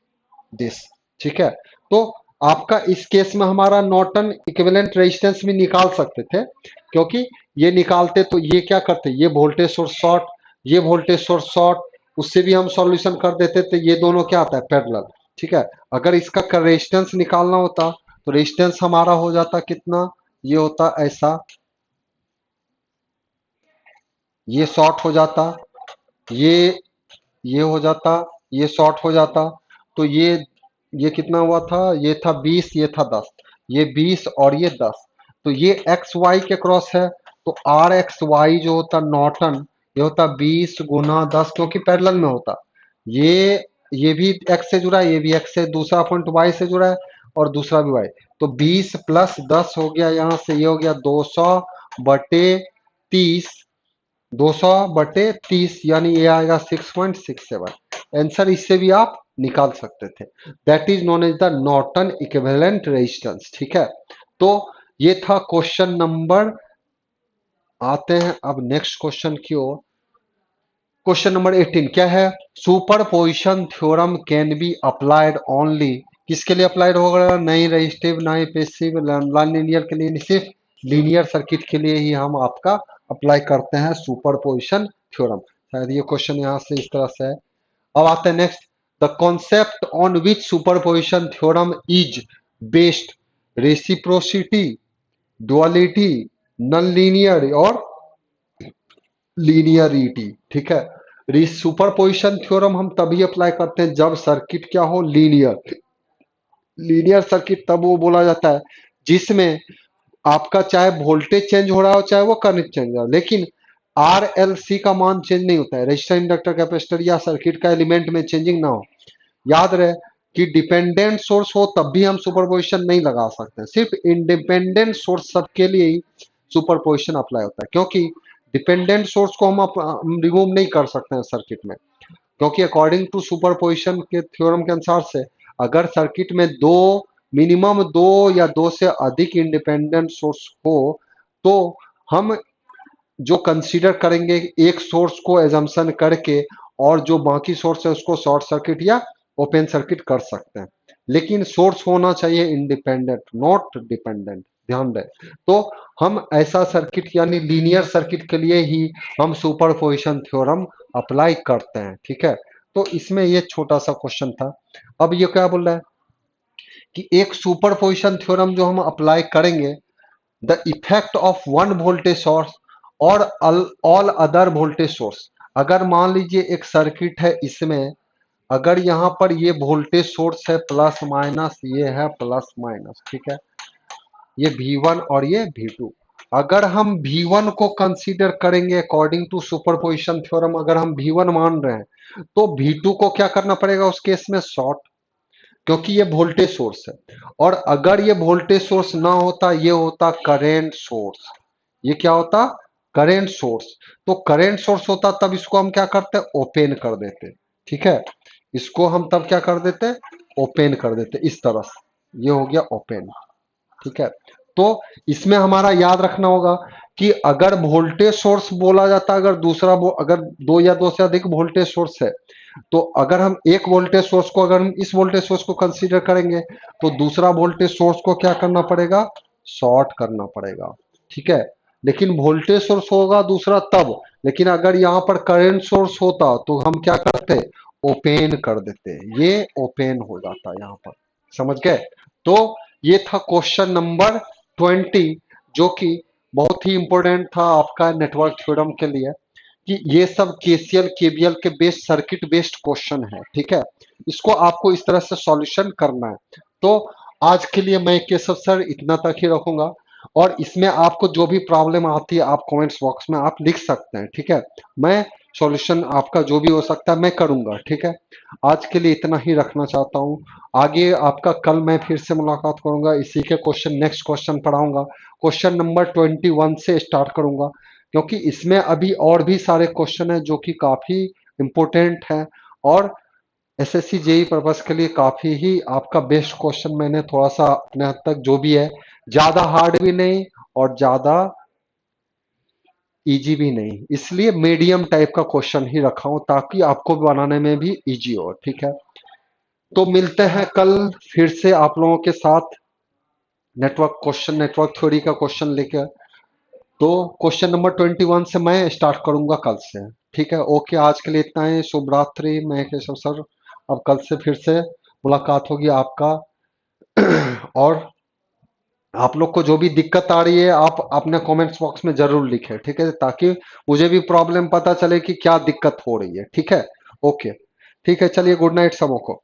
this. ठीक है, तो आपका इस केस में हमारा नॉर्टन इक्विवेलेंट रेजिस्टेंस भी निकाल सकते थे, क्योंकि ये निकालते तो ये क्या करते, ये वोल्टेज सोर्स शॉर्ट, ये वोल्टेज सोर्स शॉर्ट, उससे भी हम सॉल्यूशन कर देते तो ये दोनों क्या आता है पैरेलल। ठीक है, अगर इसका रेजिस्टेंस निकालना होता तो रेजिस्टेंस हमारा हो जाता कितना, ये होता ऐसा, ये शॉर्ट हो जाता, ये हो जाता, ये शॉर्ट हो जाता, तो ये कितना हुआ था, ये था 20, ये था 10, ये 20 और ये 10, तो ये एक्स वाई के क्रॉस है। तो आर एक्स वाई जो होता नॉर्टन, ये होता 20 गुना 10, क्योंकि पैरेलल में होता, ये भी एक्स से जुड़ा है, ये भी एक्स से, दूसरा पॉइंट वाई से जुड़ा है और दूसरा भी वाई। तो 20 प्लस 10 हो गया, यहाँ से ये हो गया 200/30, 200/30 यानी ये आएगा 6.67। आंसर इससे भी आप निकाल सकते थे, that is known as the Norton equivalent resistance. ठीक है, तो ये था क्वेश्चन नंबर। आते हैं अब नेक्स्ट क्वेश्चन की ओर। क्वेश्चन नंबर 18 क्या है, superposition theorem can be applied only, किसके लिए अप्लाइड होगा, नहीं रेजिस्टिव ना ही पैसिव नॉन लीनियर के लिए, सिर्फ लीनियर सर्किट के लिए ही हम आपका अप्लाई करते हैं सुपरपोजिशन थ्योरम। शायद ये क्वेश्चन यहाँ से इस तरह से है। अब आते हैं next, the concept on which superposition theorem is based, reciprocity, duality, non linear और लीनियरिटी। ठीक है, सुपरपोजिशन थ्योरम हम तभी अप्लाई करते हैं जब सर्किट क्या हो, लीनियर। लीनियर सर्किट तब वो बोला जाता है जिसमें आपका चाहे वोल्टेज चेंज हो रहा हो चाहे वो करंट चेंज हो रहा हो, लेकिन आर एल सी का मान चेंज नहीं होता है, रजिस्टर, इंडक्टर, कैपेसिटर या सर्किट का एलिमेंट में चेंजिंग ना हो। याद रहे कि डिपेंडेंट सोर्स हो तब भी हम सुपरपोजिशन नहीं लगा सकते, सिर्फ इंडिपेंडेंट सोर्स सबके लिए ही सुपरपोजिशन अप्लाई होता है, क्योंकि डिपेंडेंट सोर्स को हम रिमूव नहीं कर सकते हैं सर्किट में, क्योंकि अकॉर्डिंग टू सुपरपोजिशन के थ्योरम के अनुसार से अगर सर्किट में दो, मिनिमम दो या दो से अधिक इंडिपेंडेंट सोर्स हो तो हम जो कंसीडर करेंगे एक सोर्स को एजम्पशन करके और जो बाकी सोर्स है उसको शॉर्ट सर्किट या ओपन सर्किट कर सकते हैं, लेकिन सोर्स होना चाहिए इंडिपेंडेंट, नॉट डिपेंडेंट, ध्यान दें। तो हम ऐसा सर्किट यानी लीनियर सर्किट के लिए ही हम सुपरपोजिशन थ्योरम अप्लाई करते हैं। ठीक है, तो इसमें ये छोटा सा क्वेश्चन था। अब ये क्या बोल रहा है कि एक सुपरपोजिशन थ्योरम जो हम अप्लाई करेंगे, the effect of one voltage source और ऑल अदर वोल्टेज सोर्स। अगर मान लीजिए एक सर्किट है, इसमें अगर यहां पर ये वोल्टेज सोर्स है प्लस माइनस, ये है प्लस माइनस, ठीक है, ये V1 और ये V2, अगर हम V1 को कंसीडर करेंगे अकॉर्डिंग टू सुपरपोजिशन थ्योरम, अगर हम V1 मान रहे हैं तो V2 को क्या करना पड़ेगा उस केस में, शॉर्ट, क्योंकि ये वोल्टेज सोर्स है। और अगर ये वोल्टेज सोर्स ना होता, ये होता करेंट सोर्स, ये क्या होता, करेंट सोर्स। तो करेंट सोर्स होता तब इसको हम क्या करते, ओपन कर देते। ठीक है, इसको हम तब क्या कर देते, ओपन कर देते इस तरह से, ये हो गया ओपन। ठीक है, तो इसमें हमारा याद रखना होगा कि अगर वोल्टेज सोर्स बोला जाता, अगर दूसरा अगर दो या दो से अधिक वोल्टेज सोर्स है, तो अगर हम एक वोल्टेज सोर्स को, अगर हम इस वोल्टेज सोर्स को कंसीडर करेंगे तो दूसरा वोल्टेज सोर्स को क्या करना पड़ेगा, शॉर्ट करना पड़ेगा। ठीक है, लेकिन वोल्टेज सोर्स होगा दूसरा तब, लेकिन अगर यहां पर करंट सोर्स होता तो हम क्या करते, ओपन कर देते, ये ओपन हो जाता यहां पर। समझ गए? तो ये था क्वेश्चन नंबर 20, जो कि बहुत ही इंपॉर्टेंट था आपका नेटवर्क थ्योरम के लिए, कि ये सब केसीएल केवीएल के बेस्ड, सर्किट बेस्ड क्वेश्चन है। ठीक है, इसको आपको इस तरह से सॉल्यूशन करना है। तो आज के लिए मैं केशव सर इतना तक ही रखूंगा, और इसमें आपको जो भी प्रॉब्लम आती है आप कमेंट्स बॉक्स में आप लिख सकते हैं। ठीक है, मैं सॉल्यूशन आपका जो भी हो सकता है मैं करूंगा। ठीक है, आज के लिए इतना ही रखना चाहता हूं। आगे आपका कल मैं फिर से मुलाकात करूंगा, इसी के क्वेश्चन, नेक्स्ट क्वेश्चन पढ़ाऊंगा, क्वेश्चन नंबर 21 से स्टार्ट करूंगा, क्योंकि इसमें अभी और भी सारे क्वेश्चन हैं जो कि काफी इंपॉर्टेंट हैं, और एसएससी जेई पर्पस के लिए काफी ही आपका बेस्ट क्वेश्चन मैंने थोड़ा सा अपने हद तक जो भी है, ज्यादा हार्ड भी नहीं और ज्यादा इजी भी नहीं, इसलिए मीडियम टाइप का क्वेश्चन ही रखा हूं ताकि आपको बनाने में भी इजी हो। ठीक है, तो मिलते हैं कल फिर से आप लोगों के साथ नेटवर्क क्वेश्चन, नेटवर्क थ्योरी का क्वेश्चन लेकर। तो क्वेश्चन नंबर 21 से मैं स्टार्ट करूंगा कल से। ठीक है, ओके, आज के लिए इतना ही, शुभ रात्रि, मैं केशव सर, अब कल से फिर से मुलाकात होगी आपका। और आप लोग को जो भी दिक्कत आ रही है आप अपने कमेंट्स बॉक्स में जरूर लिखें। ठीक है, ताकि मुझे भी प्रॉब्लम पता चले कि क्या दिक्कत हो रही है। ठीक है, ओके, ठीक है, चलिए, गुड नाइट सबों को।